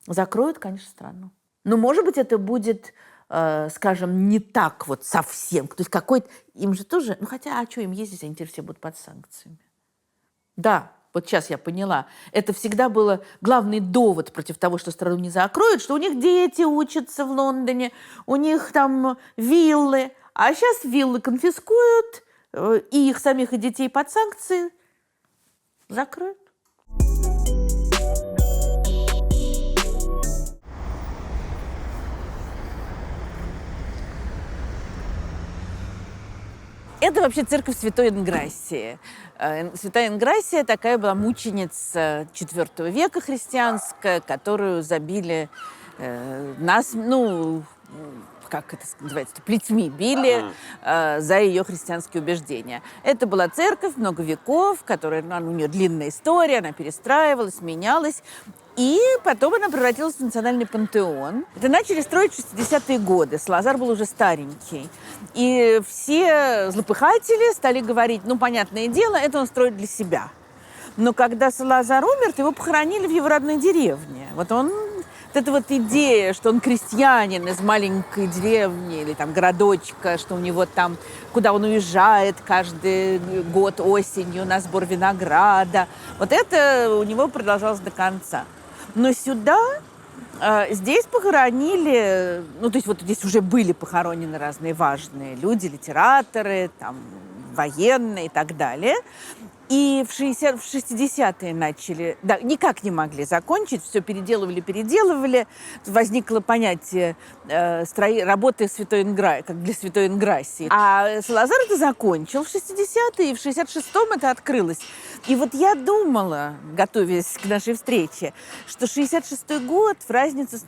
Закроют, конечно, страну. Но, может быть, это будет, скажем, не так вот совсем. То есть какой-то... Им же тоже... Ну, хотя, а что им ездить, они теперь все будут под санкциями. Да, вот сейчас я поняла. Это всегда был главный довод против того, что страну не закроют, что у них дети учатся в Лондоне, у них там виллы. А сейчас виллы конфискуют, и их самих, и детей под санкции закроют. Это вообще церковь Святой Инграссии. Святая Инграссия такая была мученица IV века христианская, которую забили как это называется, плетьми били за ее христианские убеждения. Это была церковь много веков, которая, у нее длинная история, она перестраивалась, менялась. И потом она превратилась в национальный пантеон. Это начали строить в 60-е годы. Салазар был уже старенький. И все злопыхатели стали говорить, понятное дело, это он строит для себя. Но когда Салазар умер, его похоронили в его родной деревне. Вот эта вот идея, что он крестьянин из маленькой деревни или там городочка, что у него там, куда он уезжает каждый год осенью на сбор винограда, вот это у него продолжалось до конца. Но здесь похоронили, то есть вот здесь уже были похоронены разные важные люди, литераторы, там, военные и так далее. И в 60-е начали, никак не могли закончить, все переделывали. Возникло понятие работы как для Святой Инграссии. А Салазар это закончил в 60-е, и в 66-м это открылось. И вот я думала, готовясь к нашей встрече, что 66-й год с разницей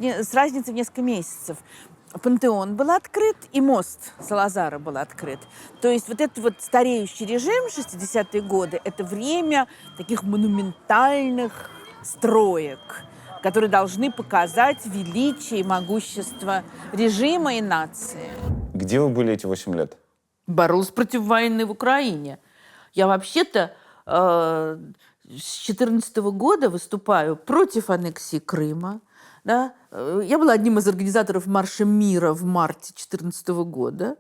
в несколько месяцев. Пантеон был открыт, и мост Салазара был открыт. То есть вот этот вот стареющий режим 60-е годы – это время таких монументальных строек, которые должны показать величие и могущество режима и нации. Где вы были эти 8 лет? Боролась против войны в Украине. Я вообще-то с 2014 года выступаю против аннексии Крыма. Да? Я была одним из организаторов Марша мира в марте 2014 года.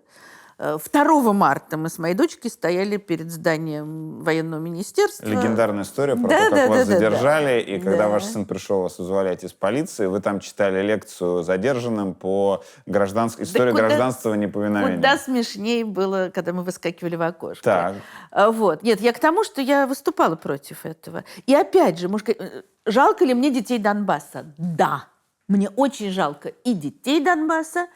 2 марта мы с моей дочкой стояли перед зданием военного министерства. Легендарная история про то, как вас задержали, и когда ваш сын пришел вас вызволять из полиции, вы там читали лекцию задержанным по истории гражданства неповиновения. Куда смешнее было, когда мы выскакивали в окошко. Так. Вот. Нет, я к тому, что я выступала против этого. И опять же, жалко ли мне детей Донбасса? Да. Мне очень жалко и детей Донбасса,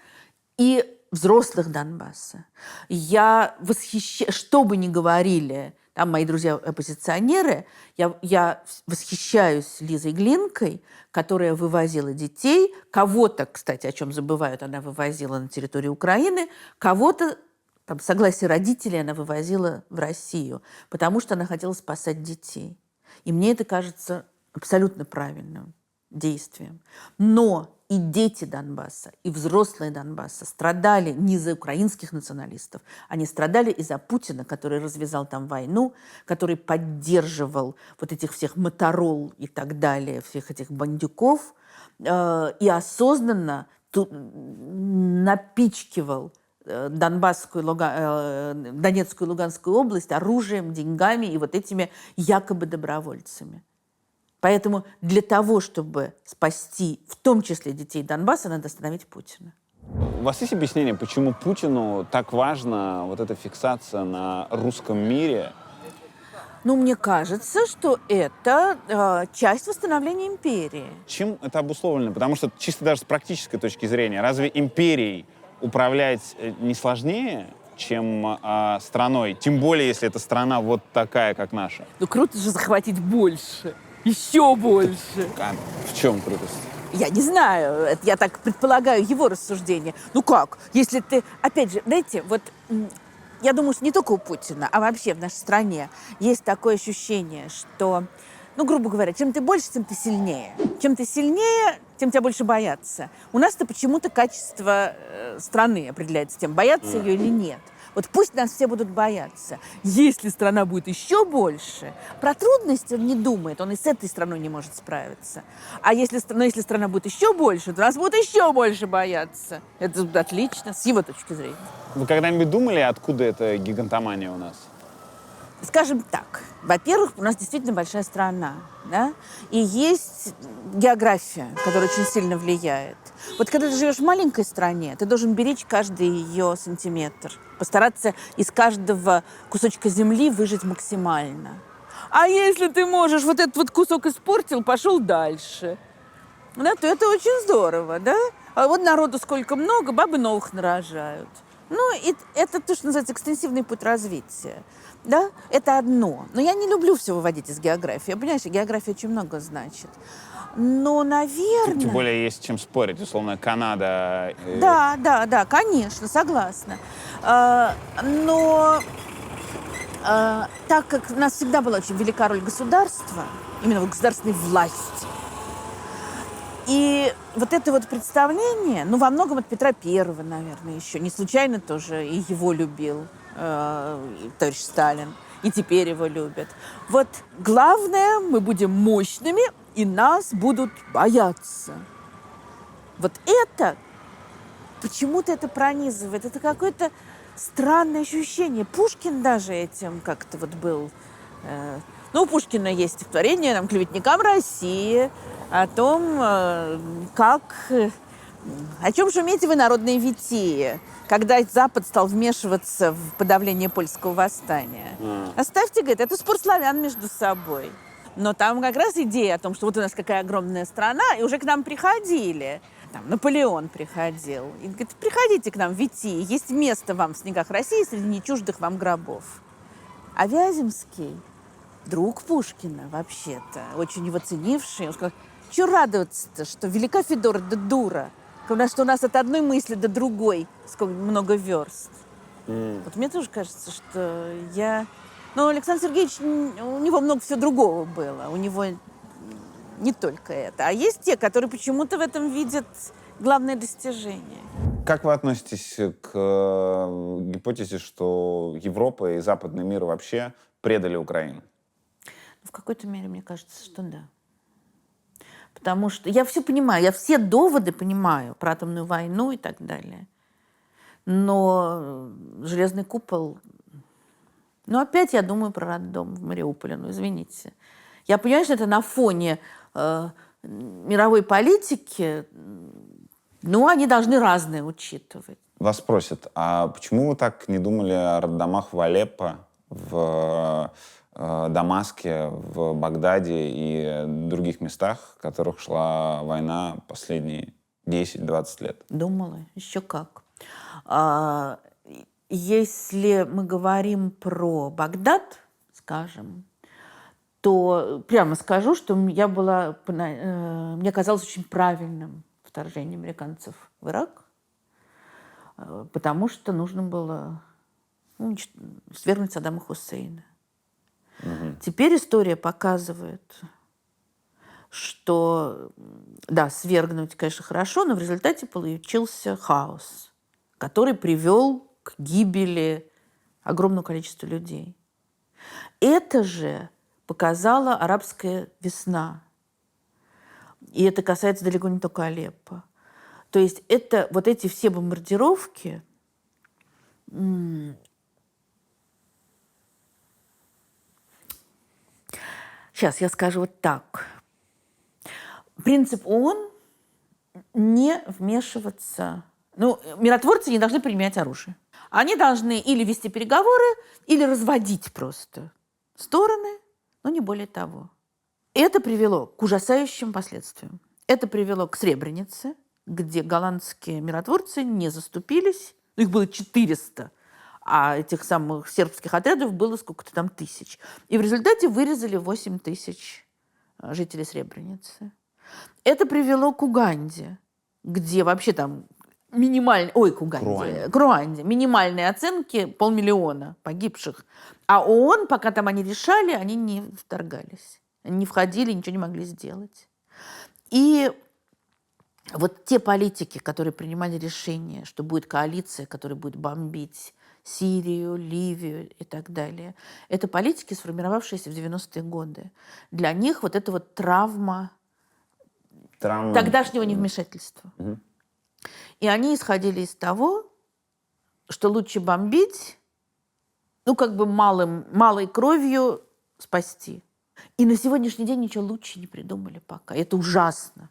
и взрослых Донбасса. Я восхищаюсь, что бы ни говорили там мои друзья-оппозиционеры, я восхищаюсь Лизой Глинкой, которая вывозила детей. Кого-то, кстати, о чем забывают, она вывозила на территорию Украины, кого-то, там, согласие родителей, она вывозила в Россию, потому что она хотела спасать детей. И мне это кажется абсолютно правильным действием. Но и дети Донбасса, и взрослые Донбасса страдали не из-за украинских националистов, они страдали из-за Путина, который развязал там войну, который поддерживал вот этих всех Моторол и так далее, всех этих бандюков, и осознанно напичкивал Донецкую и Луганскую область оружием, деньгами и вот этими якобы добровольцами. Поэтому для того, чтобы спасти, в том числе детей Донбасса, надо остановить Путина. У вас есть объяснение, почему Путину так важна вот эта фиксация на русском мире? Ну, мне кажется, что это часть восстановления империи. Чем это обусловлено? Потому что чисто даже с практической точки зрения, разве империей управлять не сложнее, чем страной? Тем более, если эта страна вот такая, как наша. Ну, круто же захватить больше. Еще больше. А в чем крутость? Я не знаю, это я так предполагаю его рассуждение. Ну как, если ты, опять же, знаете, вот я думаю, что не только у Путина, а вообще в нашей стране есть такое ощущение, что, ну, грубо говоря, чем ты больше, тем ты сильнее. Чем ты сильнее, тем тебя больше боятся. У нас-то почему-то качество страны определяется тем, боятся ее или нет. Вот пусть нас все будут бояться. Если страна будет еще больше, про трудности он не думает, он и с этой страной не может справиться. А если страна будет еще больше, то нас будут еще больше бояться. Это отлично, с его точки зрения. Вы когда-нибудь думали, откуда эта гигантомания у нас? Скажем так, во-первых, у нас действительно большая страна, да, и есть география, которая очень сильно влияет. Вот когда ты живешь в маленькой стране, ты должен беречь каждый ее сантиметр, постараться из каждого кусочка земли выжить максимально. А если ты можешь вот этот вот кусок испортил, пошел дальше, да, то это очень здорово, да? А вот народу сколько много, бабы новых нарожают. Ну, и это то, что называется экстенсивный путь развития. Да, это одно. Но я не люблю все выводить из географии. Понимаешь, география очень много значит. Но, наверное... Тем более есть чем спорить. Условно, Канада... Да, конечно, согласна. Но так как у нас всегда была очень велика роль государства, именно вот государственной власти, и вот это вот представление, ну, во многом от Петра Первого, наверное, еще. Не случайно тоже и его любил товарищ Сталин. И теперь его любят. Вот главное, мы будем мощными, и нас будут бояться. Вот это, почему-то это пронизывает. Это какое-то странное ощущение. Пушкин даже этим как-то вот был... Ну, у Пушкина есть стихотворение там, «Клеветникам России», о том, о чем шумите вы, народные витии, когда Запад стал вмешиваться в подавление польского восстания. Оставьте, говорит, это спор славян между собой. Но там как раз идея о том, что вот у нас какая огромная страна, и уже к нам приходили. Там Наполеон приходил. И говорит, приходите к нам, витии, есть место вам в снегах России среди нечуждых вам гробов. А Вяземский, друг Пушкина вообще-то, очень его ценивший, он сказал, что радоваться-то, что велика Федора да дура, что у нас от одной мысли до другой сколько много верст. Вот мне тоже кажется, что Ну, Александр Сергеевич, у него много всего другого было. У него не только это. А есть те, которые почему-то в этом видят главное достижение. Как вы относитесь к гипотезе, что Европа и западный мир вообще предали Украину? В какой-то мере, мне кажется, что да. Потому что я все понимаю, я все доводы понимаю про атомную войну и так далее. Но железный купол... Ну, опять я думаю про роддом в Мариуполе, ну, извините. Я понимаю, что это на фоне мировой политики, ну, они должны разные учитывать. Вас спросят, а почему вы так не думали о роддомах в Алеппо, в Дамаске, в Багдаде и других местах, в которых шла война последние 10-20 лет? Думала, еще как. Если мы говорим про Багдад, скажем, то прямо скажу, что мне казалось очень правильным вторжение американцев в Ирак, потому что нужно было свергнуть Саддама Хусейна. Теперь история показывает, что, да, свергнуть, конечно, хорошо, но в результате получился хаос, который привел к гибели огромного количества людей. Это же показала арабская весна. И это касается далеко не только Алеппо. То есть это вот эти все бомбардировки, сейчас я скажу вот так. Принцип ООН не вмешиваться. Ну, миротворцы не должны применять оружие. Они должны или вести переговоры, или разводить просто стороны, но не более того. И это привело к ужасающим последствиям. Это привело к Сребренице, где голландские миротворцы не заступились. Их было 400, а этих самых сербских отрядов было сколько-то там тысяч. И в результате вырезали 8 тысяч жителей Сребреницы. Это привело к Уганде, где вообще там к Руанде. Минимальные оценки 500 000 погибших. А ООН, пока там они решали, они не вторгались. Они не входили, ничего не могли сделать. И вот те политики, которые принимали решение, что будет коалиция, которая будет бомбить Сирию, Ливию и так далее, это политики, сформировавшиеся в 90-е годы. Для них вот это вот травма тогдашнего невмешательства. Угу. И они исходили из того, что лучше бомбить, малой кровью спасти. И на сегодняшний день ничего лучше не придумали пока. Это ужасно.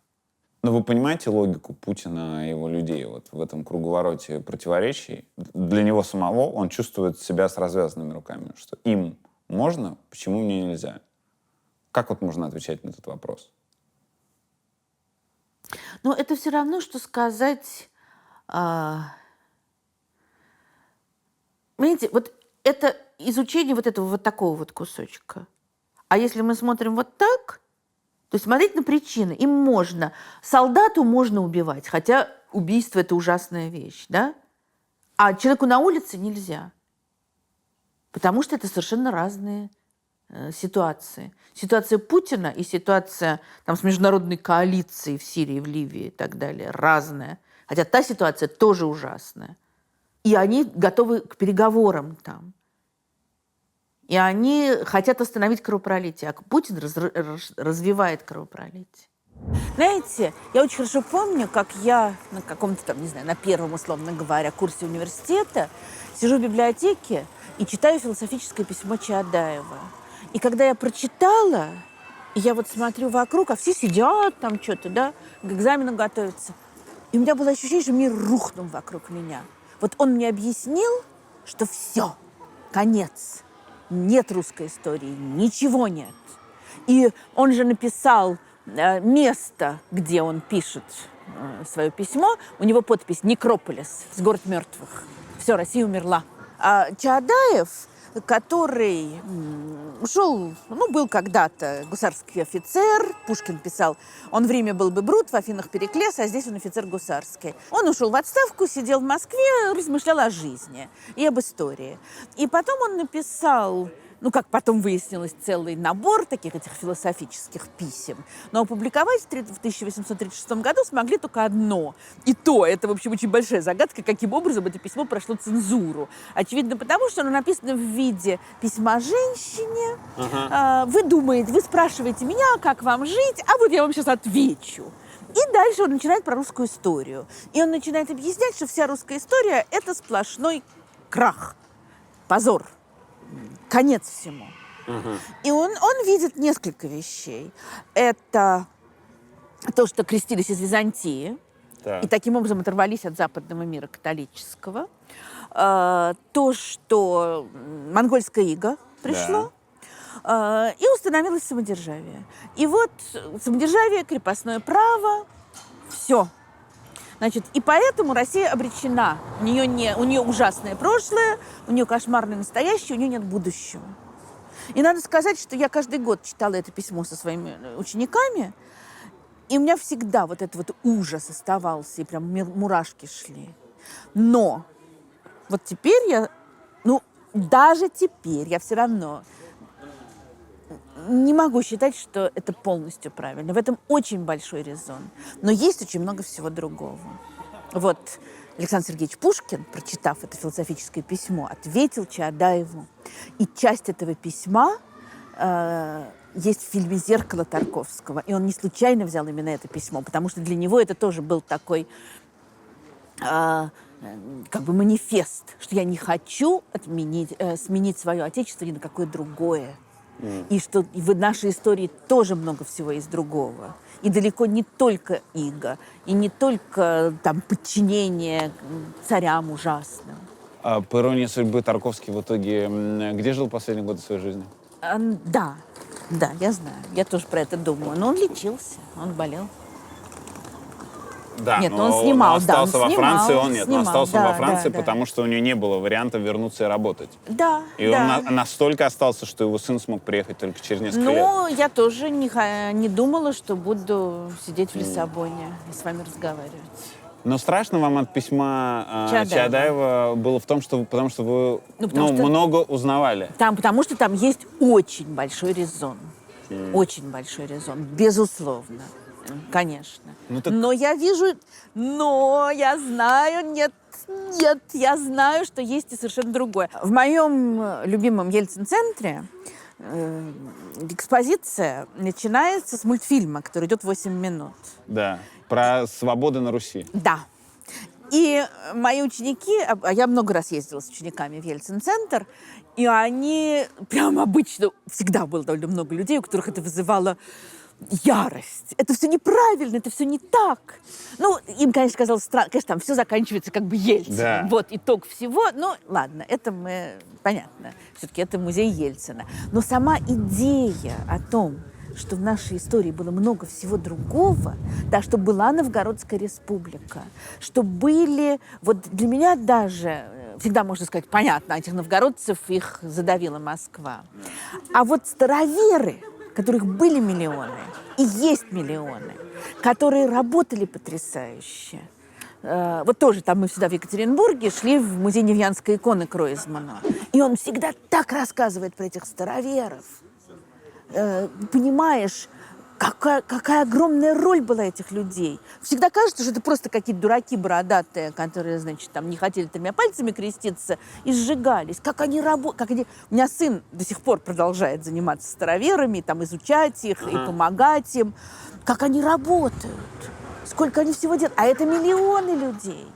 Но вы понимаете логику Путина и его людей вот в этом круговороте противоречий? Для него самого он чувствует себя с развязанными руками, что им можно, почему мне нельзя? Как вот можно отвечать на этот вопрос? Но это все равно, что сказать... Понимаете, вот это изучение вот этого вот такого вот кусочка. А если мы смотрим вот так, то есть смотреть на причины. Им можно. Солдату можно убивать, хотя убийство – это ужасная вещь, да? А человеку на улице нельзя. Потому что это совершенно разные ситуации. Ситуация Путина и ситуация там, с международной коалицией в Сирии, в Ливии и так далее разная. Хотя та ситуация тоже ужасная. И они готовы к переговорам там. И они хотят остановить кровопролитие. А Путин развивает кровопролитие. Знаете, я очень хорошо помню, как я на каком-то там, не знаю, на первом, условно говоря, курсе университета сижу в библиотеке и читаю философическое письмо Чаадаева. И когда я прочитала, и я вот смотрю вокруг, а все сидят там что-то, да, к экзамену готовятся. И у меня было ощущение, что мир рухнул вокруг меня. Вот он мне объяснил, что все, конец. Нет русской истории, ничего нет. И он же написал место, где он пишет свое письмо. У него подпись «Некрополис», с город мертвых. Все, Россия умерла. А Чаадаев, который ушел, был когда-то гусарский офицер, Пушкин писал, он в Риме был бы Брут, в Афинах Периклес, а здесь он офицер гусарский. Он ушел в отставку, сидел в Москве, размышлял о жизни и об истории. И потом он написал, как потом выяснилось, целый набор таких этих философических писем. Но опубликовать в 1836 году смогли только одно. И то, это, в общем, очень большая загадка, каким образом это письмо прошло цензуру. Очевидно, потому что оно написано в виде письма женщине. Вы думаете, вы спрашиваете меня, как вам жить, а вот я вам сейчас отвечу. И дальше он начинает про русскую историю. И он начинает объяснять, что вся русская история – это сплошной крах, позор. Конец всему. И он видит несколько вещей. Это то, что крестились из Византии, и таким образом оторвались от западного мира католического. То, что монгольское иго пришло, и установилось самодержавие. И вот самодержавие, крепостное право, все. Значит, и поэтому Россия обречена. У нее ужасное прошлое, у нее кошмарное настоящее, у нее нет будущего. И надо сказать, что я каждый год читала это письмо со своими учениками, и у меня всегда вот этот вот ужас оставался, и прям мурашки шли. Но вот теперь даже теперь я все равно не могу считать, что это полностью правильно. В этом очень большой резон. Но есть очень много всего другого. Вот Александр Сергеевич Пушкин, прочитав это философическое письмо, ответил Чаадаеву. И часть этого письма есть в фильме «Зеркало» Тарковского. И он не случайно взял именно это письмо, потому что для него это тоже был такой манифест, что я не хочу сменить свое отечество ни на какое другое. И что в нашей истории тоже много всего есть другого. И далеко не только иго, и не только подчинение царям ужасным. А по иронии судьбы Тарковский в итоге где жил последние годы своей жизни? Да, да, я знаю. Я тоже про это думаю. Но он лечился, он болел. Да, Нет, но он снимал, он остался да, он во снимал, Франции, он но снимал, остался да, во Франции, да. потому что у него не было варианта вернуться и работать. Да, И да. он настолько остался, что его сын смог приехать только через несколько лет. Ну, я тоже не думала, что буду сидеть в Лиссабоне и с вами разговаривать. Но страшно вам от письма Чаадаева. Чаадаева было в том, что потому что вы потому что- много узнавали. Потому что там есть очень большой резон. Очень большой резон, безусловно. Конечно. Ну, так- Но я вижу, но я знаю, нет, я знаю, что есть и совершенно другое. В моем любимом Ельцин-центре экспозиция начинается с мультфильма, который идет 8 минут. Да, про свободу на Руси. Да. И мои ученики, а я много раз ездила с учениками в Ельцин-центр, и они прям обычно, всегда было довольно много людей, у которых это вызывало ярость. Это все неправильно, это все не так. Ну, им, конечно, казалось странно. Конечно, там все заканчивается как бы Ельциным. Да. Вот итог всего. Ну, ладно, это мы... Понятно. Все-таки это музей Ельцина. Но сама идея о том, что в нашей истории было много всего другого, да, что была Новгородская республика, что были... Вот для меня даже... Всегда можно сказать, понятно, этих новгородцев их задавила Москва. А вот староверы, которых были миллионы, и есть миллионы, которые работали потрясающе. Вот тоже там мы всегда в Екатеринбурге шли в музей Невьянской иконы Кройзмана. И он всегда так рассказывает про этих староверов. Понимаешь, какая огромная роль была этих людей. Всегда кажется, что это просто какие-то дураки бородатые, которые, значит, там не хотели 3 пальцами креститься и сжигались. Как они работали. У меня сын до сих пор продолжает заниматься староверами, там, изучать их и помогать им. Как они работают. Сколько они всего делают. А это миллионы людей.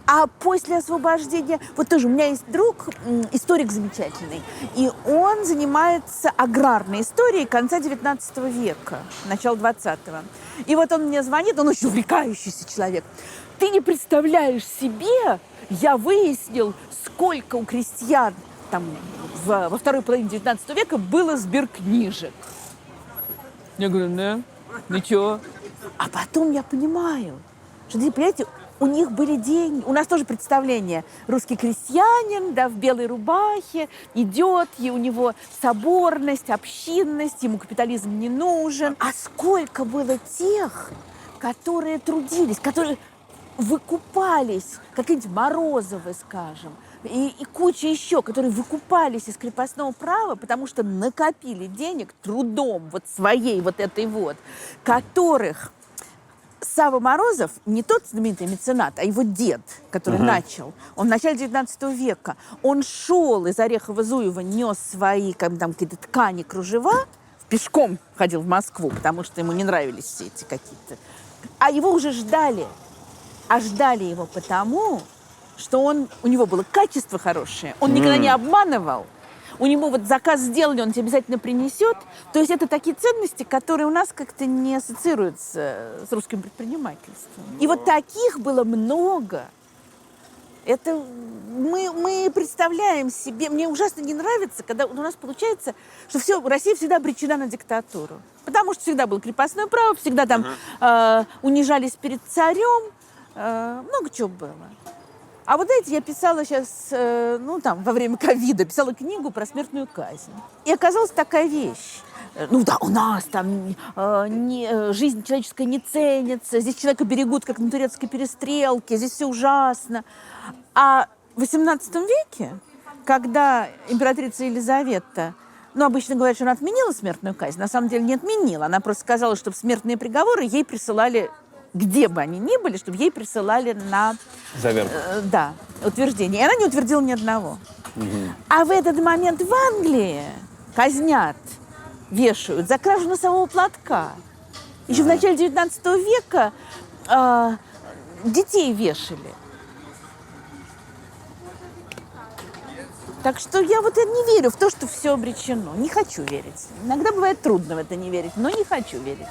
А после освобождения... Вот тоже у меня есть друг, историк замечательный, и он занимается аграрной историей конца 19 века, начала 20-го. И вот он мне звонит, он очень увлекающийся человек. Ты не представляешь себе, я выяснил, сколько у крестьян там, во второй половине 19 века было сберкнижек. Я говорю, да, ничего. А потом я понимаю, что, понимаете, у них были деньги. У нас тоже представление. Русский крестьянин, да, в белой рубахе, идет, и у него соборность, общинность, ему капитализм не нужен. А сколько было тех, которые трудились, которые выкупались, какие-нибудь Морозовы, скажем, и куча еще, которые выкупались из крепостного права, потому что накопили денег трудом вот своей вот этой вот, которых... Савва Морозов не тот знаменитый меценат, а его дед, который начал. Он в начале 19 века. Он шел из Орехово-Зуева, нес свои там, какие-то ткани, кружева, пешком ходил в Москву, потому что ему не нравились все эти какие-то. А его уже ждали. А ждали его потому, что у него было качество хорошее, он никогда не обманывал. У него вот заказ сделали, он тебе обязательно принесет. То есть это такие ценности, которые у нас как-то не ассоциируются с русским предпринимательством. И вот таких было много. Это мы представляем себе... Мне ужасно не нравится, когда у нас получается, что Россия всегда обречена на диктатуру. Потому что всегда было крепостное право, всегда там унижались перед царем. Много чего было. А вот знаете, я писала сейчас, во время ковида, писала книгу про смертную казнь. И оказалась такая вещь. Ну да, у нас там жизнь человеческая не ценится, здесь человека берегут, как на турецкой перестрелке, здесь все ужасно. А в XVIII веке, когда императрица Елизавета, обычно говорят, что она отменила смертную казнь, на самом деле не отменила, она просто сказала, чтобы смертные приговоры ей присылали, где бы они ни были, чтобы ей присылали на Заверку. Утверждение. И она не утвердила ни одного. А в этот момент в Англии казнят, вешают за кражу носового платка. Еще в начале 19 века детей вешали. Так что я не верю в то, что все обречено. Не хочу верить. Иногда бывает трудно в это не верить, но не хочу верить.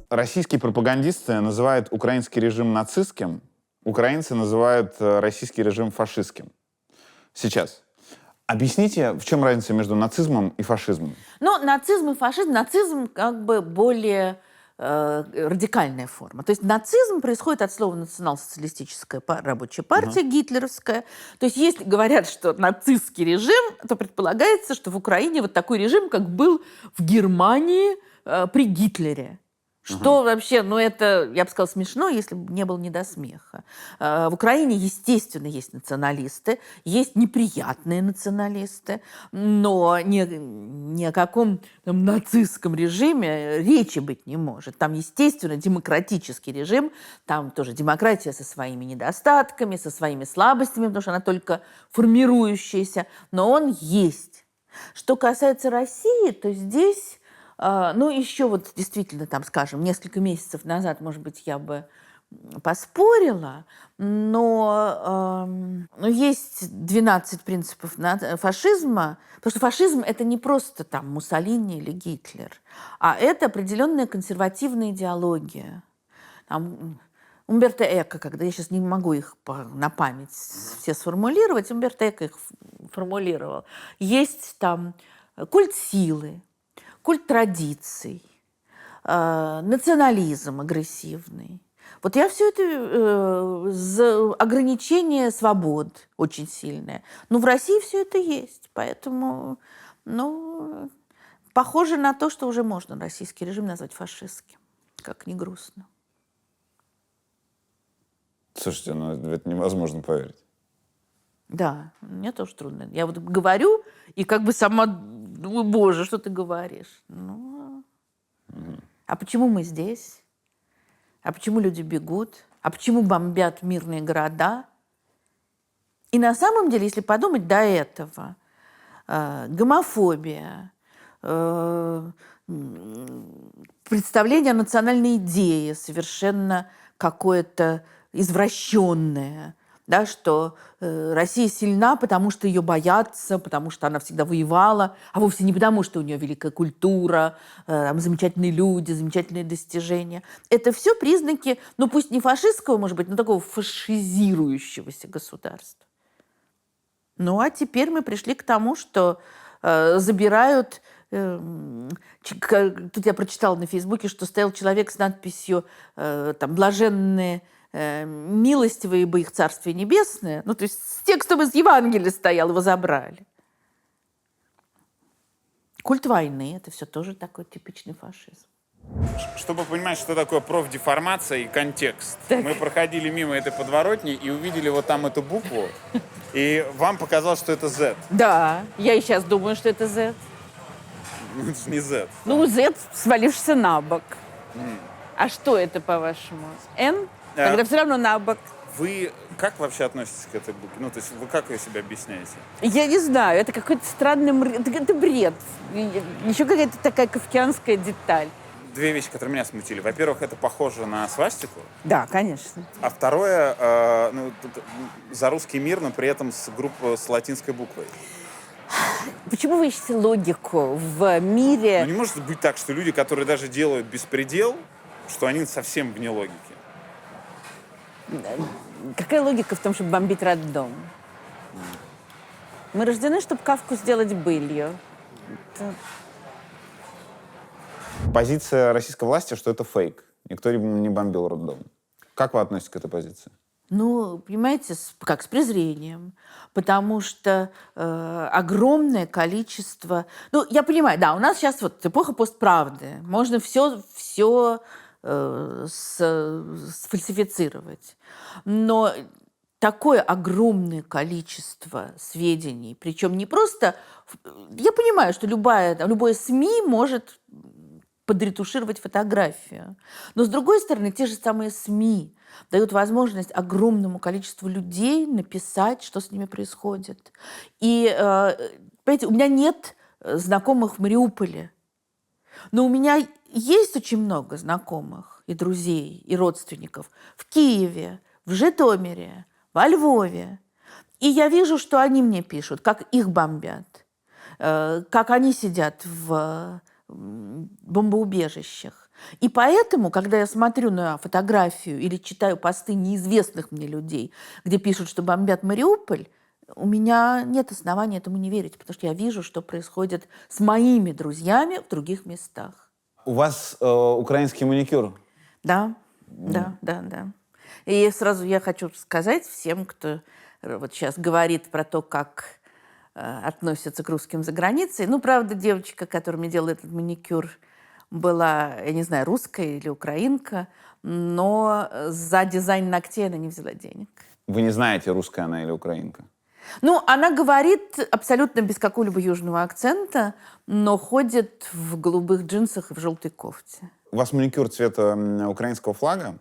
Российские пропагандисты называют украинский режим нацистским, украинцы называют российский режим фашистским. Сейчас. Объясните, в чем разница между нацизмом и фашизмом? Ну, нацизм и фашизм, нацизм как бы более радикальная форма. То есть нацизм происходит от слова национал-социалистическая рабочая партия, гитлеровская. То есть если говорят, что нацистский режим, то предполагается, что в Украине вот такой режим, как был в Германии при Гитлере. Что вообще, ну это, я бы сказала, смешно, если бы не было не до смеха. В Украине, естественно, есть националисты, есть неприятные националисты, но ни о каком там, нацистском режиме речи быть не может. Там, естественно, демократический режим, там тоже демократия со своими недостатками, со своими слабостями, потому что она только формирующаяся, но он есть. Что касается России, то здесь... Ну, еще вот действительно, там, скажем, несколько месяцев назад, может быть, я бы поспорила, но есть 12 принципов фашизма, потому что фашизм – это не просто там Муссолини или Гитлер, а это определенная консервативная идеология. Там, Умберто Эко, когда я сейчас не могу их на память все сформулировать, Умберто Эко их формулировал. Есть там культ силы, культ традиций, национализм агрессивный. Вот я все это ограничение свобод очень сильное. Но в России все это есть. Поэтому, ну, похоже на то, что уже можно российский режим назвать фашистским. Как ни грустно. Слушайте, ну в это невозможно поверить. Да, мне тоже трудно. Я вот говорю, и как бы сама думаю, боже, что ты говоришь? Ну, а почему мы здесь? А почему люди бегут? А почему бомбят мирные города? И на самом деле, если подумать до этого, гомофобия, представление о национальной идее совершенно какое-то извращенное, да, что Россия сильна, потому что ее боятся, потому что она всегда воевала, а вовсе не потому, что у нее великая культура, замечательные люди, замечательные достижения. Это все признаки, ну пусть не фашистского, может быть, но такого фашизирующегося государства. Ну а теперь мы пришли к тому, что забирают... Тут я прочитала на Фейсбуке, что стоял человек с надписью там, «Блаженные милостивые бы их царствие небесное». Ну, то есть с текстом из Евангелия стоял, его забрали. Культ войны – это все тоже такой типичный фашизм. Чтобы понимать, что такое профдеформация и контекст, Так. мы проходили мимо этой подворотни и увидели вот там эту букву, и вам показалось, что это Z. Да, я и сейчас думаю, что это Z. Ну, это же не Z. Ну, Z, свалившийся на бок. А что это, по-вашему? N? Когда все равно на бок. Вы как вообще относитесь к этой букве? Ну, то есть вы как ее себя объясняете? Я не знаю, это какой-то странный... Это бред. Еще какая-то такая кафкианская деталь. Две вещи, которые меня смутили. Во-первых, это похоже на свастику. Да, конечно. А второе, за русский мир, но при этом с группой с латинской буквой. Почему вы ищете логику в мире? Ну, не может быть так, что люди, которые даже делают беспредел, что они совсем вне логики. Какая логика в том, чтобы бомбить роддом? Мы рождены, чтобы Кафку сделать былью. Позиция российской власти, что это фейк. Никто не бомбил роддом. Как вы относитесь к этой позиции? Ну, понимаете, как с презрением. Потому что огромное количество... Ну, я понимаю, да, у нас сейчас вот эпоха постправды. Можно все сфальсифицировать. Но такое огромное количество сведений, причем не просто... Я понимаю, что любое СМИ может подретушировать фотографию. Но, с другой стороны, те же самые СМИ дают возможность огромному количеству людей написать, что с ними происходит. И, понимаете, у меня нет знакомых в Мариуполе, но у меня есть очень много знакомых и друзей, и родственников в Киеве, в Житомире, во Львове. И я вижу, что они мне пишут, как их бомбят, как они сидят в бомбоубежищах. И поэтому, когда я смотрю на фотографию или читаю посты неизвестных мне людей, где пишут, что бомбят Мариуполь, У меня нет оснований этому не верить, потому что я вижу, что происходит с моими друзьями в других местах. У вас украинский маникюр. Да, да, да, да. И сразу я хочу сказать всем, кто вот сейчас говорит про то, как относятся к русским за границей. Ну, правда, девочка, которая мне делала этот маникюр, была, я не знаю, русская или украинка, но за дизайн ногтей она не взяла денег. Вы не знаете, русская она или украинка? Ну, она говорит абсолютно без какого-либо южного акцента, но ходит в голубых джинсах и в желтой кофте. У вас маникюр цвета украинского флага.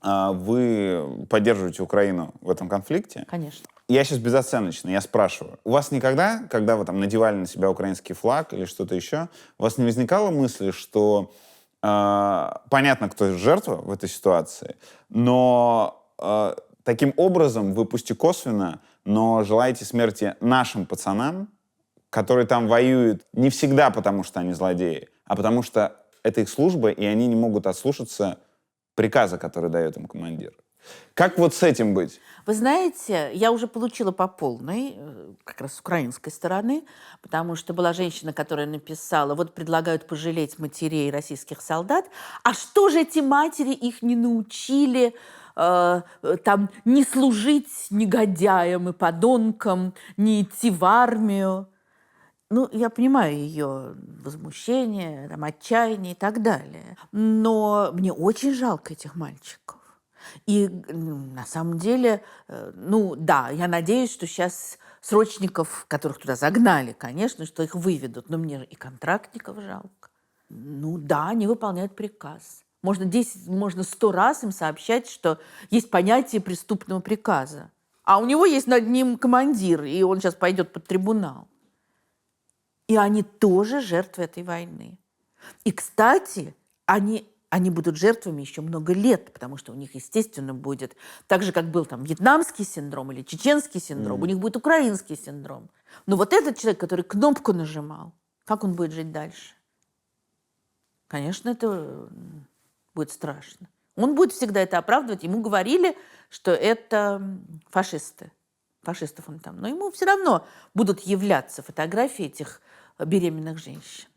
Вы поддерживаете Украину в этом конфликте. Конечно. Я сейчас безоценочно, я спрашиваю. У вас никогда, когда вы там надевали на себя украинский флаг или что-то еще, у вас не возникало мысли, что понятно, кто жертва в этой ситуации, но таким образом вы, пусть и косвенно, но желаете смерти нашим пацанам, которые там воюют не всегда потому, что они злодеи, а потому что это их служба, и они не могут отслушаться приказа, который дает им командир. Как вот с этим быть? Вы знаете, я уже получила по полной, как раз с украинской стороны, потому что была женщина, которая написала, вот предлагают пожалеть матерей российских солдат, а что же эти матери их не научили там не служить негодяям и подонкам, не идти в армию? Ну, я понимаю ее возмущение, там, отчаяние и так далее. Но мне очень жалко этих мальчиков. И на самом деле, ну да, я надеюсь, что сейчас срочников, которых туда загнали, конечно, что их выведут. Но мне и контрактников жалко. Ну да, они выполняют приказ. Можно 100 раз им сообщать, что есть понятие преступного приказа. А у него есть над ним командир, и он сейчас пойдет под трибунал. И они тоже жертвы этой войны. И, кстати, они будут жертвами еще много лет, потому что у них, естественно, будет так же, как был там вьетнамский синдром или чеченский синдром, у них будет украинский синдром. Но вот этот человек, который кнопку нажимал, как он будет жить дальше? Конечно, это будет страшно. Он будет всегда это оправдывать. Ему говорили, что это фашисты. Фашистов он там. Но ему все равно будут являться фотографии этих беременных женщин.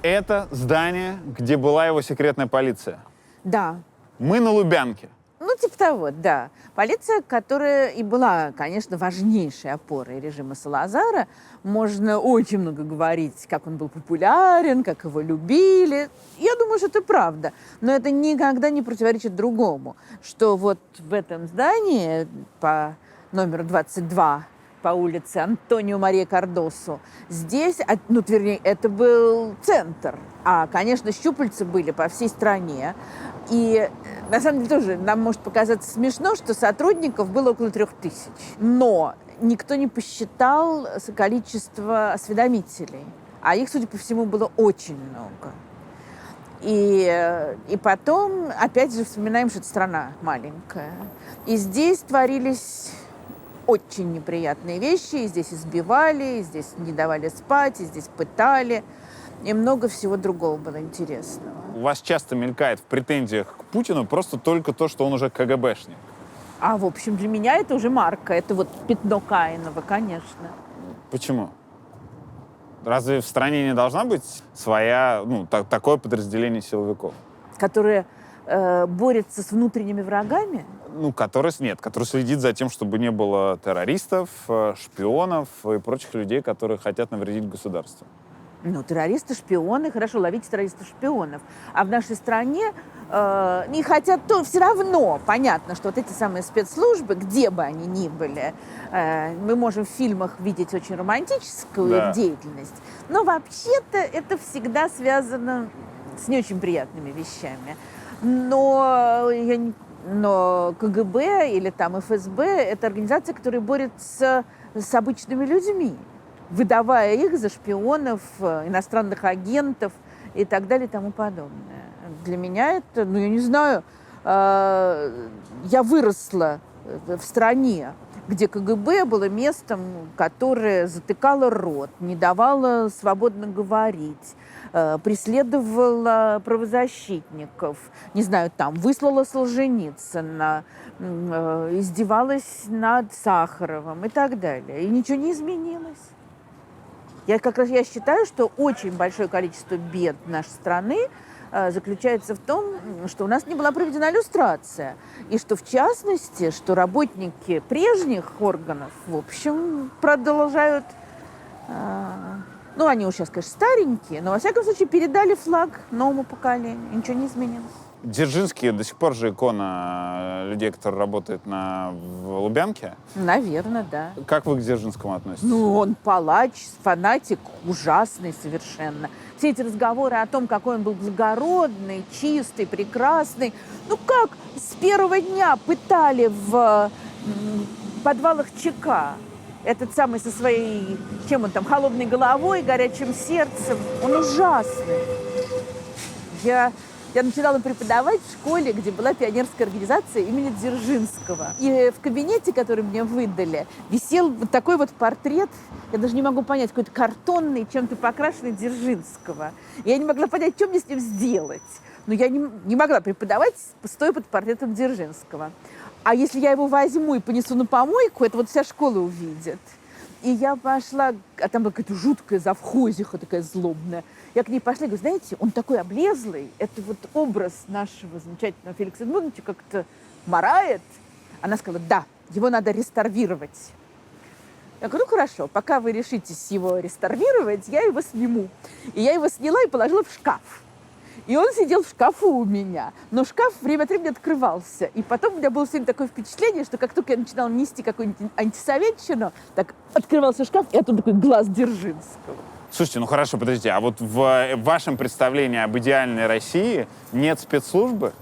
Это здание, где была его секретная полиция. Да. Мы на Лубянке. Ну, типа того, да. Полиция, которая и была, конечно, важнейшей опорой режима Салазара. Можно очень много говорить, как он был популярен, как его любили. Я думаю, что это правда. Но это никогда не противоречит другому. Что вот в этом здании по номеру 22 по улице Антонио Мария Кардосо, здесь, ну, вернее, это был центр. А, конечно, щупальца были по всей стране. И, на самом деле, тоже нам может показаться смешно, что сотрудников было около 3000. Но никто не посчитал количество осведомителей. А их, судя по всему, было очень много. И потом, опять же, вспоминаем, что это страна маленькая. И здесь творились очень неприятные вещи. И здесь избивали, и здесь не давали спать, и здесь пытали. И много всего другого было интересного. У вас часто мелькает в претензиях к Путину просто только то, что он уже КГБшник. А, в общем, для меня это уже марка. Это вот пятно Каинова, конечно. Почему? Разве в стране не должна быть своя, такое подразделение силовиков? Которые борются с внутренними врагами? Который следит за тем, чтобы не было террористов, шпионов и прочих людей, которые хотят навредить государству. Ну, террористы, шпионы, хорошо, ловите террористов, шпионов. А в нашей стране не хотят, то все равно понятно, что вот эти самые спецслужбы, где бы они ни были, мы можем в фильмах видеть очень романтическую деятельность, но вообще-то это всегда связано с не очень приятными вещами. Но КГБ или там ФСБ – это организация, которая борется с обычными людьми, выдавая их за шпионов, иностранных агентов и так далее и тому подобное. Для меня это, я не знаю, я выросла в стране, где КГБ было местом, которое затыкало рот, не давало свободно говорить, преследовала правозащитников, не знаю, там, выслала Солженицына, издевалась над Сахаровым и так далее. И ничего не изменилось. Я считаю, что очень большое количество бед нашей страны заключается в том, что у нас не была проведена люстрация. И что, в частности, что работники прежних органов, в общем, продолжают... Ну, они уже сейчас, конечно, старенькие, но, во всяком случае, передали флаг новому поколению. Ничего не изменилось. Дзержинский до сих пор же икона людей, которые работают в Лубянке. Наверное, да. Как вы к Дзержинскому относитесь? Ну, он палач, фанатик, ужасный совершенно. Все эти разговоры о том, какой он был благородный, чистый, прекрасный. Ну как с первого дня пытали в подвалах ЧК этот самый со своей, чем он там, холодной головой, горячим сердцем. Он ужасный. Я начинала преподавать в школе, где была пионерская организация имени Дзержинского. И в кабинете, который мне выдали, висел вот такой вот портрет, я даже не могу понять, какой-то картонный, чем-то покрашенный Дзержинского. И я не могла понять, что мне с ним сделать. Но я не могла преподавать, стоя под портретом Дзержинского. А если я его возьму и понесу на помойку, это вот вся школа увидит. И я пошла, а там была какая-то жуткая завхозиха такая злобная. Я к ней пошла и говорю, знаете, он такой облезлый, это вот образ нашего замечательного Феликса Эдмундовича как-то марает. Она сказала, да, его надо реставрировать. Я говорю, ну хорошо, пока вы решитесь его реставрировать, я его сниму. И я его сняла и положила в шкаф. И он сидел в шкафу у меня. Но шкаф время от времени открывался. И потом у меня было все время такое впечатление, что как только я начинала нести какую-нибудь антисоветчину, так открывался шкаф, и оттуда такой глаз Дзержинского. Слушайте, ну хорошо, подождите, а вот в вашем представлении об идеальной России нет спецслужбы?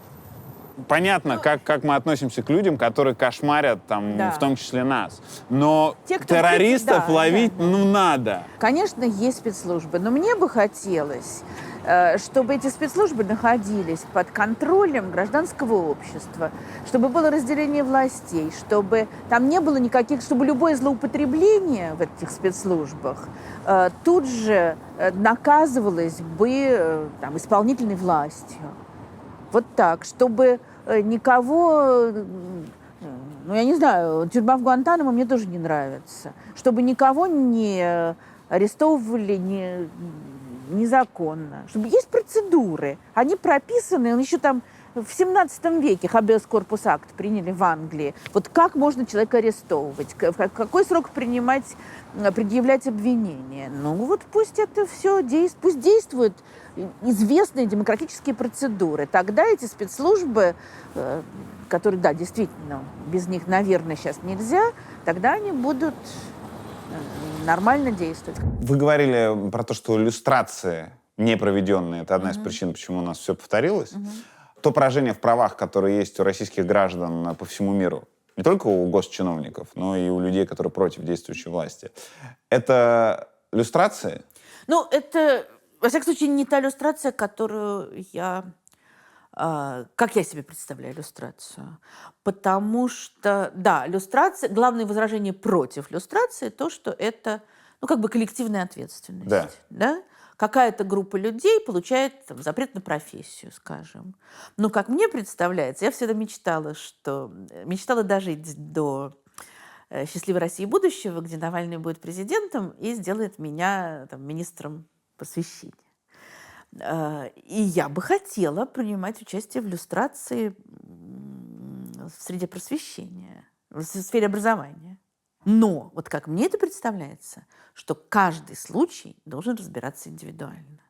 Понятно, как мы относимся к людям, которые кошмарят, там, Да. в том числе нас. Но Те, кто террористов да, ловить, да. ну, надо. Конечно, есть спецслужбы, но мне бы хотелось, чтобы эти спецслужбы находились под контролем гражданского общества, чтобы было разделение властей, чтобы там не было никаких, чтобы любое злоупотребление в этих спецслужбах тут же наказывалось бы там, исполнительной властью. Вот так, чтобы никого, ну, я не знаю, тюрьма в Гуантанамо мне тоже не нравится, чтобы никого не арестовывали незаконно, чтобы есть процедуры, они прописаны, еще там в 17 веке Habeas Corpus Act приняли в Англии. Вот как можно человека арестовывать, в какой срок предъявлять обвинение. Ну вот пусть это все пусть действуют известные демократические процедуры. Тогда эти спецслужбы, которые, да, действительно, без них, наверное, сейчас нельзя, тогда они будут нормально действовать. Вы говорили про то, что иллюстрации не проведенные, это одна из причин, почему у нас все повторилось. То поражение в правах, которое есть у российских граждан по всему миру, не только у госчиновников, но и у людей, которые против действующей власти, это иллюстрации? Ну, это, во всяком случае, не та иллюстрация, которую как я себе представляю иллюстрацию. Потому что, да, иллюстрация, главное возражение против иллюстрации, то, что это, ну, как бы коллективная ответственность. Да. Да? Какая-то группа людей получает там, запрет на профессию, скажем. Но, как мне представляется, я всегда мечтала дожить до «Счастливой России будущего», где Навальный будет президентом и сделает меня там, министром просвещения. И я бы хотела принимать участие в иллюстрации в среде просвещения, в сфере образования. Но, вот как мне это представляется, что каждый случай должен разбираться индивидуально.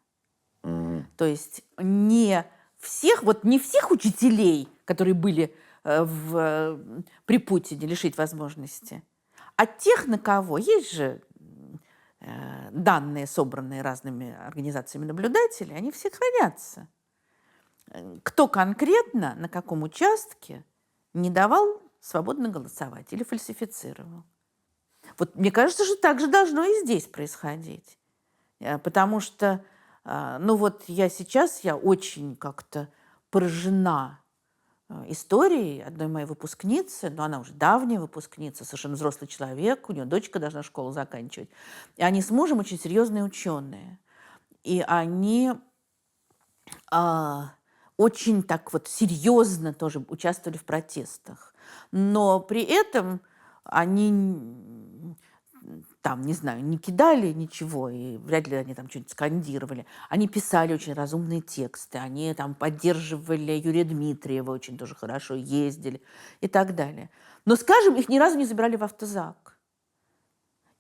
То есть не всех учителей, которые были при Путине, лишить возможности, а тех, на кого есть же данные, собранные разными организациями наблюдателей, они все хранятся. Кто конкретно, на каком участке не давал свободно голосовать или фальсифицировал. Вот мне кажется, что так же должно и здесь происходить. Потому что, ну вот я очень как-то поражена истории одной моей выпускницы, но она уже давняя выпускница, совершенно взрослый человек, у нее дочка должна школу заканчивать. И они с мужем очень серьезные ученые. И они очень так вот серьезно тоже участвовали в протестах. Но при этом они там, не знаю, не кидали ничего, и вряд ли они там что-нибудь скандировали. Они писали очень разумные тексты, они там поддерживали Юрия Дмитриева очень тоже хорошо, ездили и так далее. Но, скажем, их ни разу не забирали в автозак.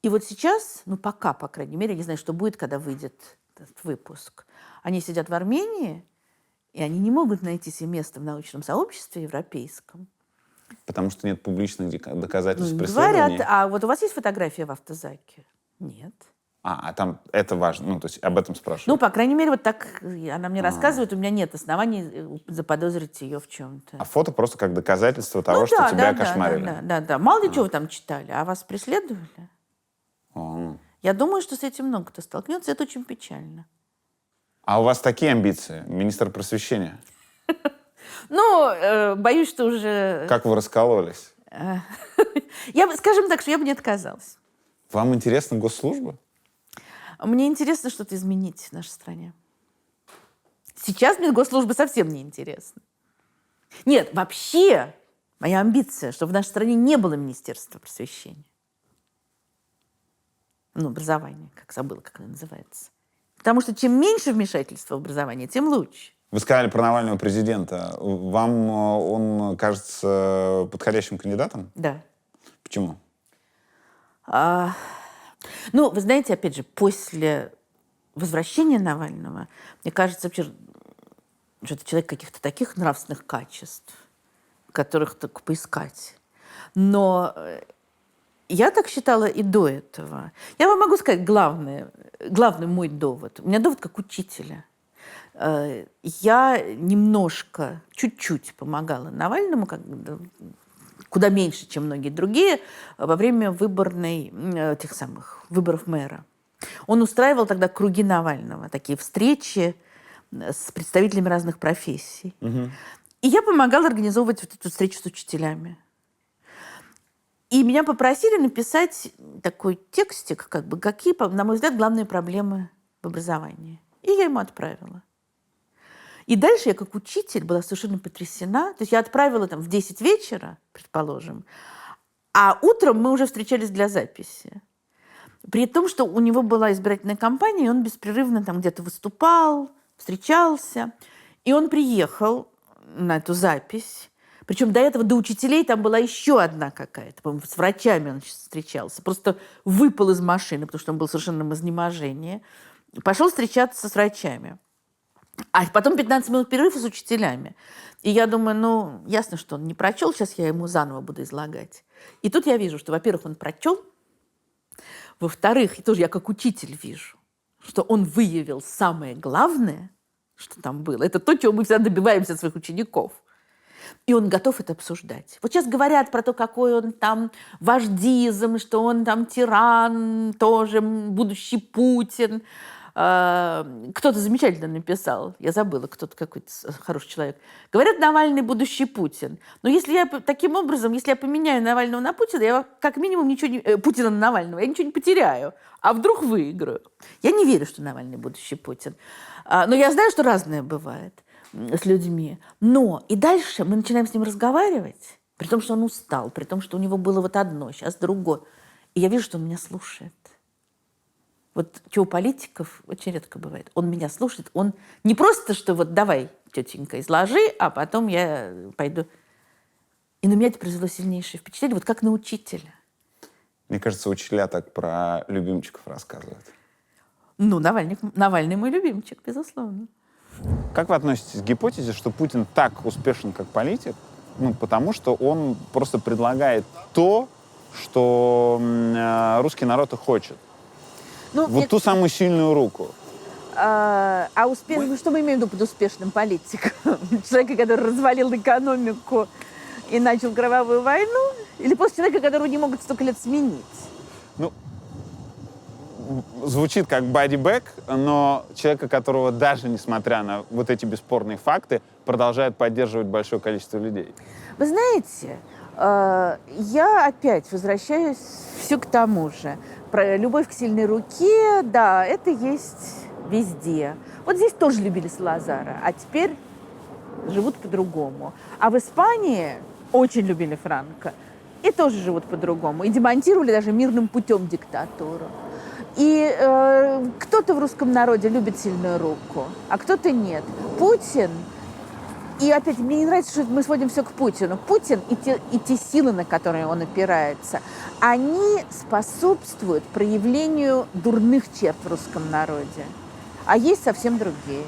И вот сейчас, ну пока, по крайней мере, я не знаю, что будет, когда выйдет этот выпуск. Они сидят в Армении, и они не могут найти себе место в научном сообществе европейском. Потому что нет публичных доказательств Ну, преследований. говорят, а вот у вас есть фотография в автозаке? Нет. А там это важно, ну, то есть об этом Ну, спрашивают. по крайней мере, вот так она мне рассказывает, у меня нет оснований заподозрить ее в чем-то. А фото просто как доказательство того, Ну, что да, тебя да, кошмарили. да. Мало ли чего вы там читали, а вас преследовали? О. Я думаю, что с этим много кто столкнется, это очень печально. А у вас такие амбиции, министр просвещения? Ну, боюсь, что уже... Как вы раскололись? Скажем так, что я бы не отказалась. Вам интересна госслужба? Мне интересно что-то изменить в нашей стране. Сейчас мне госслужба совсем не интересна. Нет, вообще моя амбиция, чтобы в нашей стране не было Министерства просвещения. Ну, образования, как забыла, как оно называется. Потому что чем меньше вмешательства в образование, тем лучше. Вы сказали про Навального президента. Вам он кажется подходящим кандидатом? Да. Почему? Ну, вы знаете, опять же, после возвращения Навального, мне кажется, вообще, что это человек каких-то таких нравственных качеств, которых только поискать. Но я так считала и до этого. Я вам могу сказать главный мой довод. У меня довод как учителя. Я немножко, чуть-чуть помогала Навальному, куда меньше, чем многие другие, во время выборов мэра. Он устраивал тогда круги Навального, такие встречи с представителями разных профессий. Угу. И я помогала организовывать вот эту встречу с учителями. И меня попросили написать такой текстик, какие, на мой взгляд, главные проблемы в образовании. И я ему отправила. И дальше я, как учитель, была совершенно потрясена. То есть я отправила там в 10 вечера, предположим, а утром мы уже встречались для записи. При том, что у него была избирательная кампания, и он беспрерывно там где-то выступал, встречался. И он приехал на эту запись. Причем до этого, до учителей, там была еще одна какая-то. По-моему, с врачами он встречался. Просто выпал из машины, потому что он был совершенно в изнеможении. Пошел встречаться с врачами. А потом 15 минут перерыва с учителями. И я думаю, ну, ясно, что он не прочел, сейчас я ему заново буду излагать. И тут я вижу, что, во-первых, он прочел, во-вторых, и тоже я как учитель вижу, что он выявил самое главное, что там было. Это то, чего мы всегда добиваемся от своих учеников. И он готов это обсуждать. Вот сейчас говорят про то, какой он там вождизм, что он там тиран, тоже будущий Путин. Кто-то замечательно написал, я забыла, кто-то какой-то хороший человек. Говорят, Навальный будущий Путин. Но если я таким образом, если я поменяю Навального на Путина, я как минимум Путина на Навального, я ничего не потеряю. А вдруг выиграю? Я не верю, что Навальный будущий Путин. Но я знаю, что разное бывает с людьми. Но и дальше мы начинаем с ним разговаривать, при том, что он устал, при том, что у него было вот одно, сейчас другое. И я вижу, что он меня слушает. Вот что у политиков очень редко бывает. Он меня слушает, он не просто, что вот давай, тетенька, изложи, а потом я пойду. И на меня это произвело сильнейшее впечатление, вот как на учителя. Мне кажется, учителя так про любимчиков рассказывают. Ну, Навальный мой любимчик, безусловно. Как вы относитесь к гипотезе, что Путин так успешен как политик, потому что он просто предлагает то, что русский народ и хочет? Вот ту самую сильную руку. Ну, что мы имеем в виду под успешным политиком? Человека, который развалил экономику и начал кровавую войну? Или после человека, которого не могут столько лет сменить? Ну, звучит как бодибэк, но человека, которого даже несмотря на вот эти бесспорные факты, продолжает поддерживать большое количество людей. Вы знаете, я опять возвращаюсь все к тому же. Про любовь к сильной руке, да, это есть везде. Вот здесь тоже любили Салазара, а теперь живут по-другому. А в Испании очень любили Франко и тоже живут по-другому. И демонтировали даже мирным путем диктатуру. И кто-то в русском народе любит сильную руку, а кто-то нет. Путин, и опять, мне не нравится, что мы сводим все к Путину. Путин и те силы, на которые он опирается, они способствуют проявлению дурных черт в русском народе. А есть совсем другие.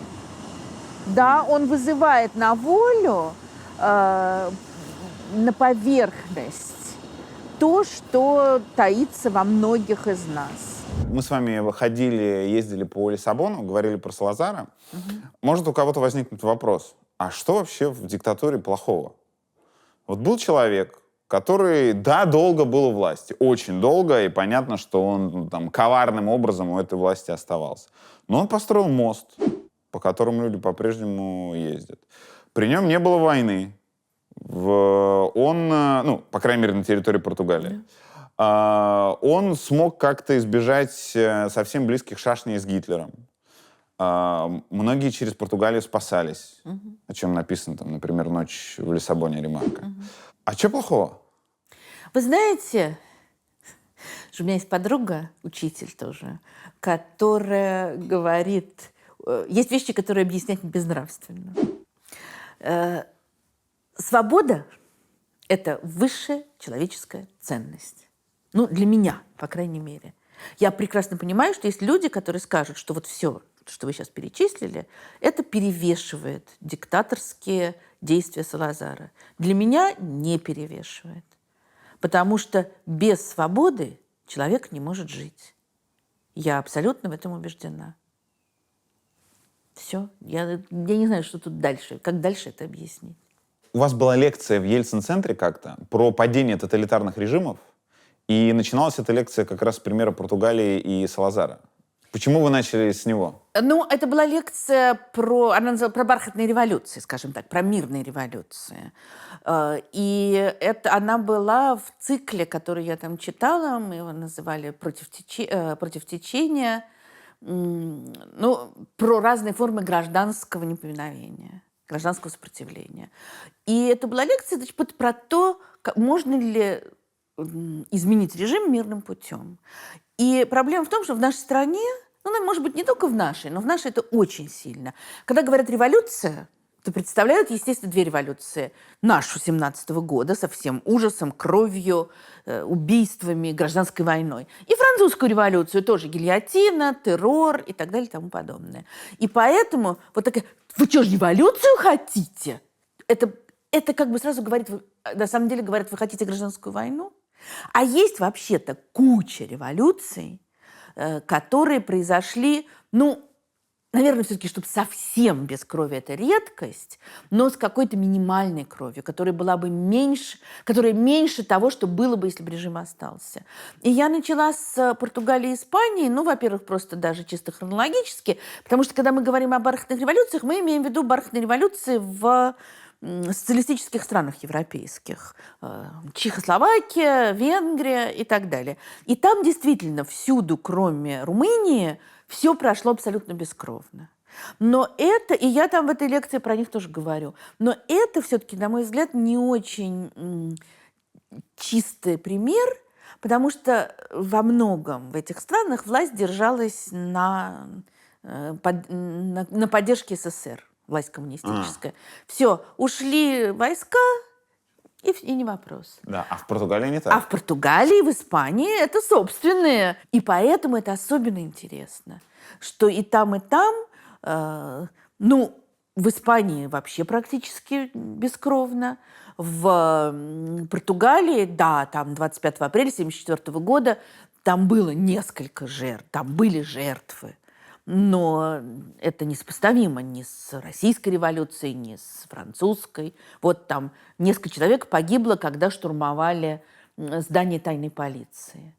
Да, он вызывает на волю, на поверхность то, что таится во многих из нас. Мы с вами ходили, ездили по Лиссабону, говорили про Салазара. Может, у кого-то возникнет вопрос, а что вообще в диктатуре плохого? Вот был человек, который, да, долго был у власти, очень долго, и понятно, что он там коварным образом у этой власти оставался. Но он построил мост, по которому люди по-прежнему ездят. При нем не было войны. Он, ну, по крайней мере, на территории Португалии. Он смог как-то избежать совсем близких шашней с Гитлером. Многие через Португалию спасались, о чем написано, там, например, «Ночь в Лиссабоне» Ремарка. А что плохого? Вы знаете, что у меня есть подруга, учитель тоже, которая говорит... Есть вещи, которые объяснять безнравственно. Свобода – это высшая человеческая ценность. Ну, для меня, по крайней мере. Я прекрасно понимаю, что есть люди, которые скажут, что вот все, что вы сейчас перечислили, это перевешивает диктаторские действия Салазара. Для меня не перевешивает. Потому что без свободы человек не может жить. Я абсолютно в этом убеждена. Все. Я не знаю, что тут дальше. Как дальше это объяснить? У вас была лекция в Ельцин-центре как-то про падение тоталитарных режимов, и начиналась эта лекция как раз с примера Португалии и Салазара. Почему вы начали с него? Ну, это была лекция она называлась про бархатные революции, скажем так, про мирные революции. И она была в цикле, который я там читала, мы его называли «Против течения», ну, про разные формы гражданского неповиновения, гражданского сопротивления. И это была лекция, значит, про то, можно ли изменить режим мирным путем. И проблема в том, что в нашей стране, ну, может быть, не только в нашей, но в нашей это очень сильно. Когда говорят «революция», то представляют, естественно, две революции. Нашу 17-го года со всем ужасом, кровью, убийствами, гражданской войной. И французскую революцию тоже. Гильотина, террор и так далее и тому подобное. И поэтому вот такая... Вы что, революцию хотите? Это как бы сразу говорит... На самом деле говорят, вы хотите гражданскую войну? А есть вообще-то куча революций, которые произошли, ну, наверное, все-таки, чтобы совсем без крови это редкость, но с какой-то минимальной кровью, которая была бы меньше, которая меньше того, что было бы, если бы режим остался. И я начала с Португалии и Испании, ну, во-первых, просто даже чисто хронологически, потому что, когда мы говорим о бархатных революциях, мы имеем в виду бархатные революции в социалистических странах европейских. Чехословакия, Венгрия и так далее. И там действительно всюду, кроме Румынии, все прошло абсолютно бескровно. Но это, и я там в этой лекции про них тоже говорю, но это все-таки, на мой взгляд, не очень чистый пример, потому что во многом в этих странах власть держалась на поддержке СССР. Власть коммунистическая. Все, ушли войска, и не вопрос. Да, а в Португалии не так. А в Португалии, в Испании это собственные. И поэтому это особенно интересно, что и там, ну, в Испании вообще практически бескровно. В Португалии, да, там 25 апреля 1974 года, там было несколько жертв, там были жертвы. Но это несопоставимо ни с российской революцией, ни с французской. Вот там несколько человек погибло, когда штурмовали здание тайной полиции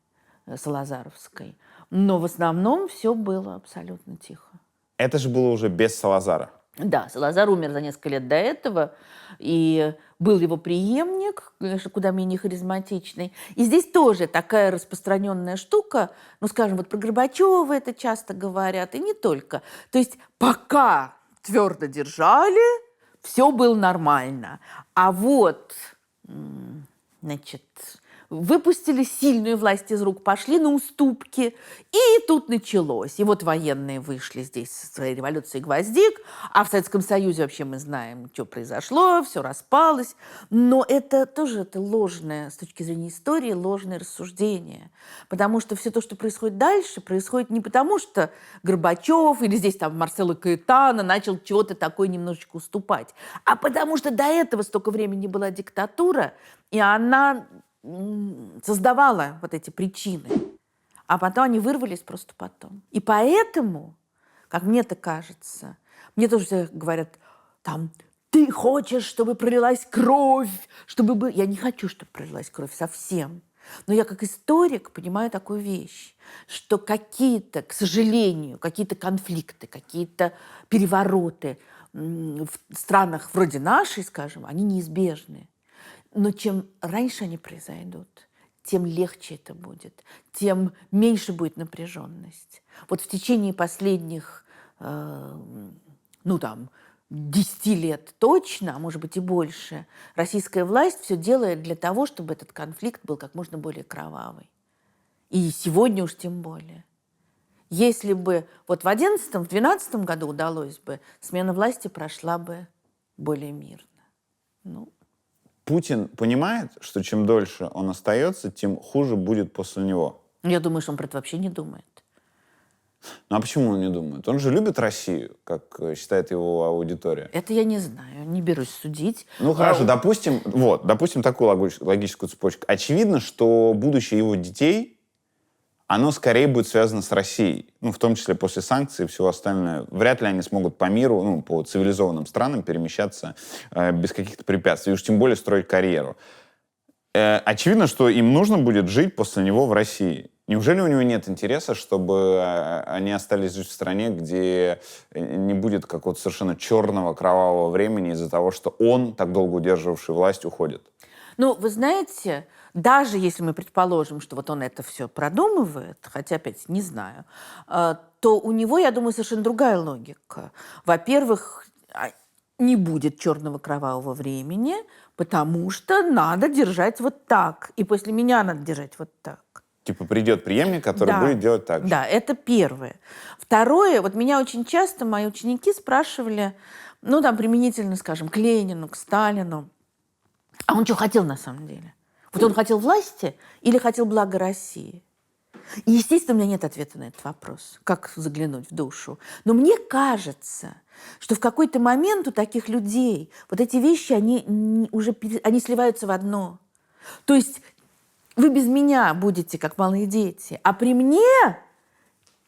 салазаровской. Но в основном все было абсолютно тихо. Это же было уже без Салазара. Да, Салазар умер за несколько лет до этого, и был его преемник, конечно, куда менее харизматичный. И здесь тоже такая распространенная штука, ну, скажем, вот про Горбачева это часто говорят, и не только. То есть пока твердо держали, все было нормально. А вот, значит, выпустили сильную власть из рук, пошли на уступки, и тут началось. И вот военные вышли здесь со своей революцией гвоздик, а в Советском Союзе вообще мы знаем, что произошло, все распалось. Но это тоже это ложное, с точки зрения истории, ложное рассуждение. Потому что все то, что происходит дальше, происходит не потому, что Горбачев или здесь там Марсело Каэтано начал чего-то такое немножечко уступать, а потому что до этого столько времени была диктатура, и она создавала вот эти причины. А потом они вырвались просто потом. И поэтому, как мне-то кажется, мне тоже все говорят, там, ты хочешь, чтобы пролилась кровь, чтобы... Я не хочу, чтобы пролилась кровь совсем. Но я как историк понимаю такую вещь, что какие-то, к сожалению, какие-то конфликты, какие-то перевороты в странах вроде нашей, скажем, они неизбежны. Но чем раньше они произойдут, тем легче это будет, тем меньше будет напряженность. Вот в течение последних, 10 лет точно, а может быть и больше, российская власть все делает для того, чтобы этот конфликт был как можно более кровавый. И сегодня уж тем более. Если бы вот в 2011-2012 году удалось бы, смена власти прошла бы более мирно. Путин понимает, что чем дольше он остается, тем хуже будет после него. Я думаю, что он про это вообще не думает. Ну а почему он не думает? Он же любит Россию, как считает его аудитория. Это я не знаю, не берусь судить. Ну хорошо, допустим такую логическую цепочку. Очевидно, что будущее его детей, оно скорее будет связано с Россией. Ну, в том числе после санкций и всего остального. Вряд ли они смогут по миру, по цивилизованным странам перемещаться без каких-то препятствий. И уж тем более строить карьеру. Очевидно, что им нужно будет жить после него в России. Неужели у него нет интереса, чтобы они остались жить в стране, где не будет какого-то совершенно черного, кровавого времени из-за того, что он, так долго удерживавший власть, уходит? Ну, вы знаете, даже если мы предположим, что вот он это все продумывает, хотя, опять, не знаю, то у него, я думаю, совершенно другая логика. Во-первых, не будет черного кровавого времени, потому что надо держать вот так. И после меня надо держать вот так. Типа придет преемник, который будет делать так же. Да, это первое. Второе, вот меня очень часто мои ученики спрашивали, применительно, скажем, к Ленину, к Сталину, а он что хотел на самом деле? Вот он хотел власти или хотел блага России? И, естественно, у меня нет ответа на этот вопрос, как заглянуть в душу. Но мне кажется, что в какой-то момент у таких людей вот эти вещи, они сливаются в одно. То есть вы без меня будете, как малые дети, а при мне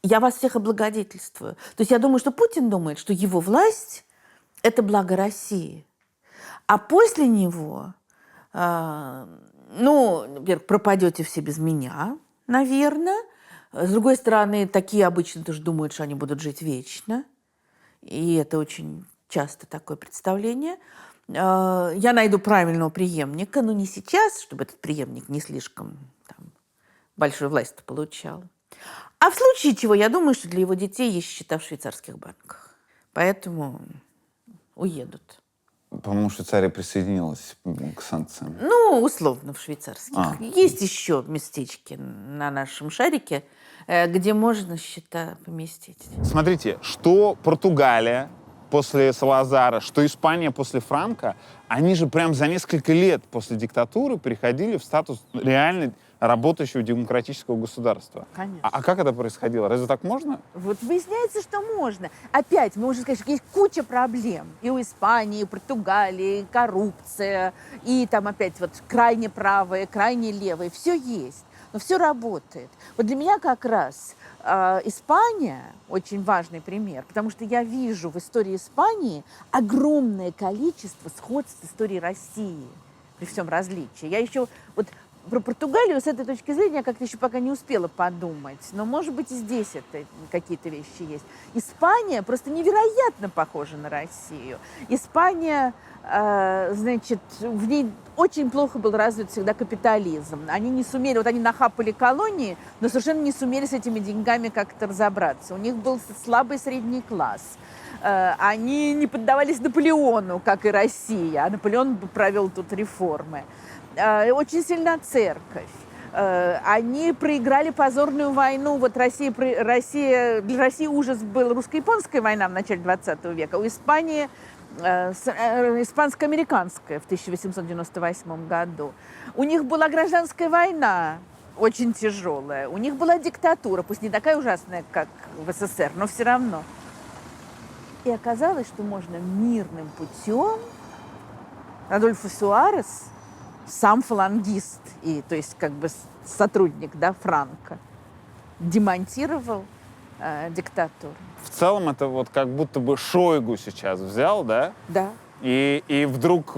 я вас всех облагодетельствую. То есть я думаю, что Путин думает, что его власть – это благо России. А после него, во-первых, пропадете все без меня, наверное. С другой стороны, такие обычно тоже думают, что они будут жить вечно. И это очень часто такое представление. Я найду правильного преемника, но не сейчас, чтобы этот преемник не слишком большую власть получал. А в случае чего, я думаю, что для его детей есть счета в швейцарских банках. Поэтому уедут. По-моему, Швейцария присоединилась к санкциям. Условно, в швейцарских. Есть еще местечки на нашем шарике, где можно счета поместить. Смотрите, что Португалия после Салазара, что Испания после Франко, они же прям за несколько лет после диктатуры переходили в статус реально работающего демократического государства. Конечно. А как это происходило? Разве так можно? Вот выясняется, что можно. Опять, мы можем сказать, что есть куча проблем. И у Испании, и у Португалии, и коррупция, и там опять вот крайне правые, крайне левые. Все есть, но все работает. Вот для меня как раз Испания очень важный пример, потому что я вижу в истории Испании огромное количество сходств с историей России при всем различии. Я еще про Португалию с этой точки зрения я как-то еще пока не успела подумать. Но, может быть, и здесь это какие-то вещи есть. Испания просто невероятно похожа на Россию. Испания, значит, в ней очень плохо был развит всегда капитализм. Они не сумели, вот они нахапали колонии, но совершенно не сумели с этими деньгами как-то разобраться. У них был слабый средний класс. Они не поддавались Наполеону, как и Россия, а Наполеон провел тут реформы. Очень сильна церковь. Они проиграли позорную войну. Вот для России ужас был русско-японская война в начале 20 века. У Испании испанско-американская в 1898 году. У них была гражданская война, очень тяжелая. У них была диктатура, пусть не такая ужасная, как в СССР, но все равно. И оказалось, что можно мирным путем. Адольфо Суарес, сам фалангист, и, то есть как бы сотрудник, да, Франко, демонтировал диктатуру. В целом это вот как будто бы Шойгу сейчас взял, да? Да. И вдруг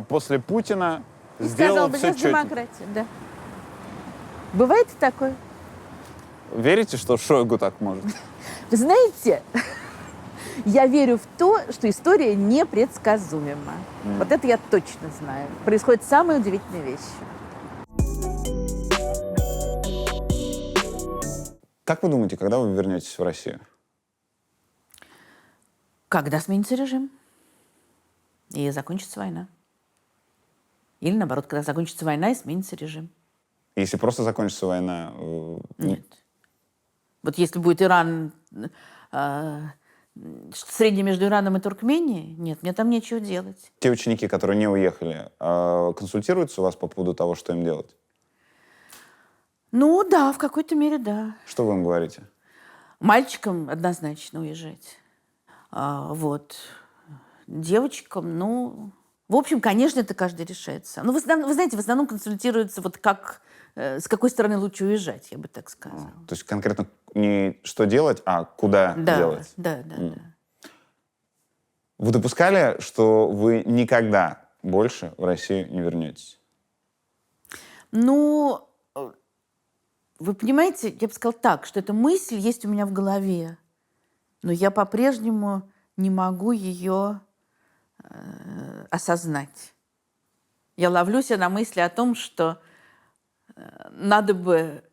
после Путина И сделал сказал, все без демократии, да. Бывает и такое. Верите, что Шойгу так может? Вы знаете, я верю в то, что история непредсказуема. Вот это я точно знаю. Происходят самые удивительные вещи. Как вы думаете, когда вы вернетесь в Россию? Когда сменится режим и закончится война. Или наоборот, когда закончится война и сменится режим. Если просто закончится война... Нет. Вот если будет Иран, среднее между Ираном и Туркменией, нет, мне там нечего делать. Те ученики, которые не уехали, консультируются у вас по поводу того, что им делать? Ну да, в какой-то мере да. Что вы им говорите? Мальчикам однозначно уезжать. Вот. Девочкам, ну... В общем, конечно, это каждый решает сам. Но вы знаете, в основном консультируются вот как... С какой стороны лучше уезжать, я бы так сказала. То есть конкретно не что делать, а куда делать? Да. Вы допускали, что вы никогда больше в Россию не вернетесь? Ну, вы понимаете, я бы сказала так, что эта мысль есть у меня в голове, но я по-прежнему не могу ее осознать. Я ловлю себя на мысли о том, что надо бы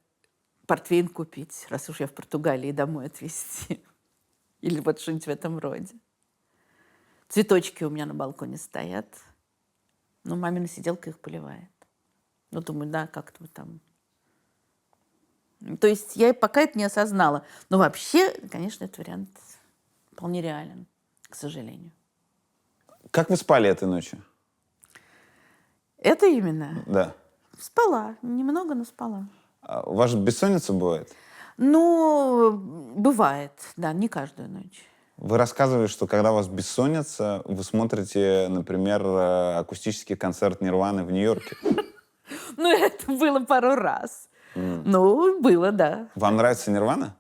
портвейн купить, раз уж я в Португалии, домой отвезти. Или вот что-нибудь в этом роде. Цветочки у меня на балконе стоят. Но мамина сиделка их поливает. Ну, думаю, да, как-то там. То есть я пока это не осознала. Но вообще, конечно, этот вариант вполне реален, к сожалению. Как вы спали этой ночью? Это именно? Да. Спала. Немного, но спала. А у вас же бессонница бывает? Ну, бывает. Да, не каждую ночь. Вы рассказывали, что когда у вас бессонница, вы смотрите, например, акустический концерт Нирваны в Нью-Йорке. Ну, это было пару раз. Ну, было, да. Вам нравится Нирвана?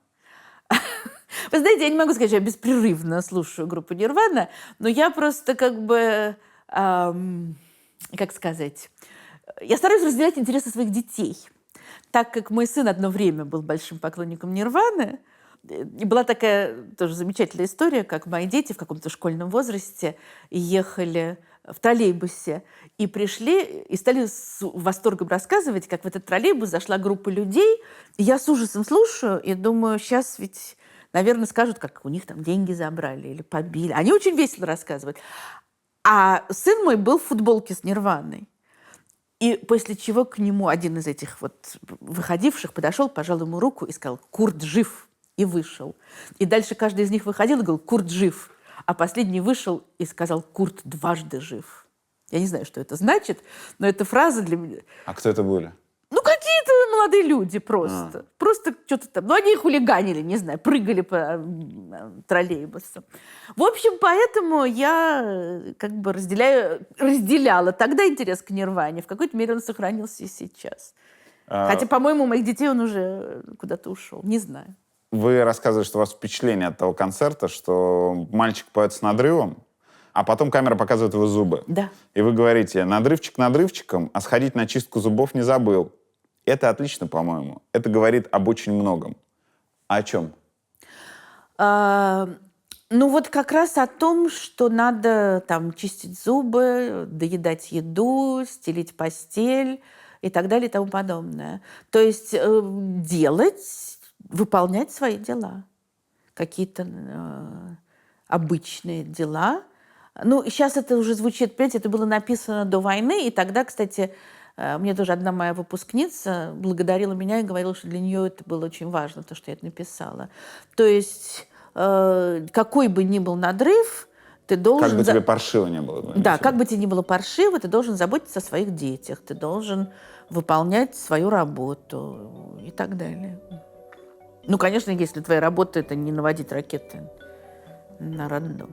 Вы знаете, я не могу сказать, что я беспрерывно слушаю группу Нирвана, но я просто как бы, как сказать, я стараюсь разделять интересы своих детей. Так как мой сын одно время был большим поклонником Нирваны, и была такая тоже замечательная история, как мои дети в каком-то школьном возрасте ехали в троллейбусе и пришли, и стали с восторгом рассказывать, как в этот троллейбус зашла группа людей. И я с ужасом слушаю и думаю, сейчас ведь, наверное, скажут, как у них там деньги забрали или побили. Они очень весело рассказывают. А сын мой был в футболке с Нирваной. И после чего к нему один из этих вот выходивших подошел, пожал ему руку и сказал: «Курт жив!» И вышел. И дальше каждый из них выходил и говорил: «Курт жив!» А последний вышел и сказал: «Курт дважды жив». Я не знаю, что это значит, но эта фраза для меня... А кто это были? Ну, какие-то молодые люди просто. Просто что-то там... Ну, они хулиганили, не знаю, прыгали по троллейбусам. В общем, поэтому я как бы разделяла тогда интерес к Нирване. В какой-то мере он сохранился и сейчас. Хотя, по-моему, у моих детей он уже куда-то ушел. Не знаю. Вы рассказывали, что у вас впечатление от того концерта, что мальчик поет с надрывом, а потом камера показывает его зубы. Да. И вы говорите, надрывчик надрывчиком, а сходить на чистку зубов не забыл. Это отлично, по-моему. Это говорит об очень многом. А о чем? Ну вот как раз о том, что надо там чистить зубы, доедать еду, стелить постель и так далее и тому подобное. То есть выполнять свои дела. Какие-то обычные дела. Ну, сейчас это уже звучит, понимаете, это было написано до войны, и тогда, кстати, мне тоже одна моя выпускница благодарила меня и говорила, что для нее это было очень важно, то, что я это написала. То есть какой бы ни был надрыв, ты должен... Как бы тебе паршиво не было. Да, как бы тебе ни было паршиво, ты должен заботиться о своих детях, ты должен выполнять свою работу и так далее. Ну, конечно, если твоя работа – это не наводить ракеты на родной дом.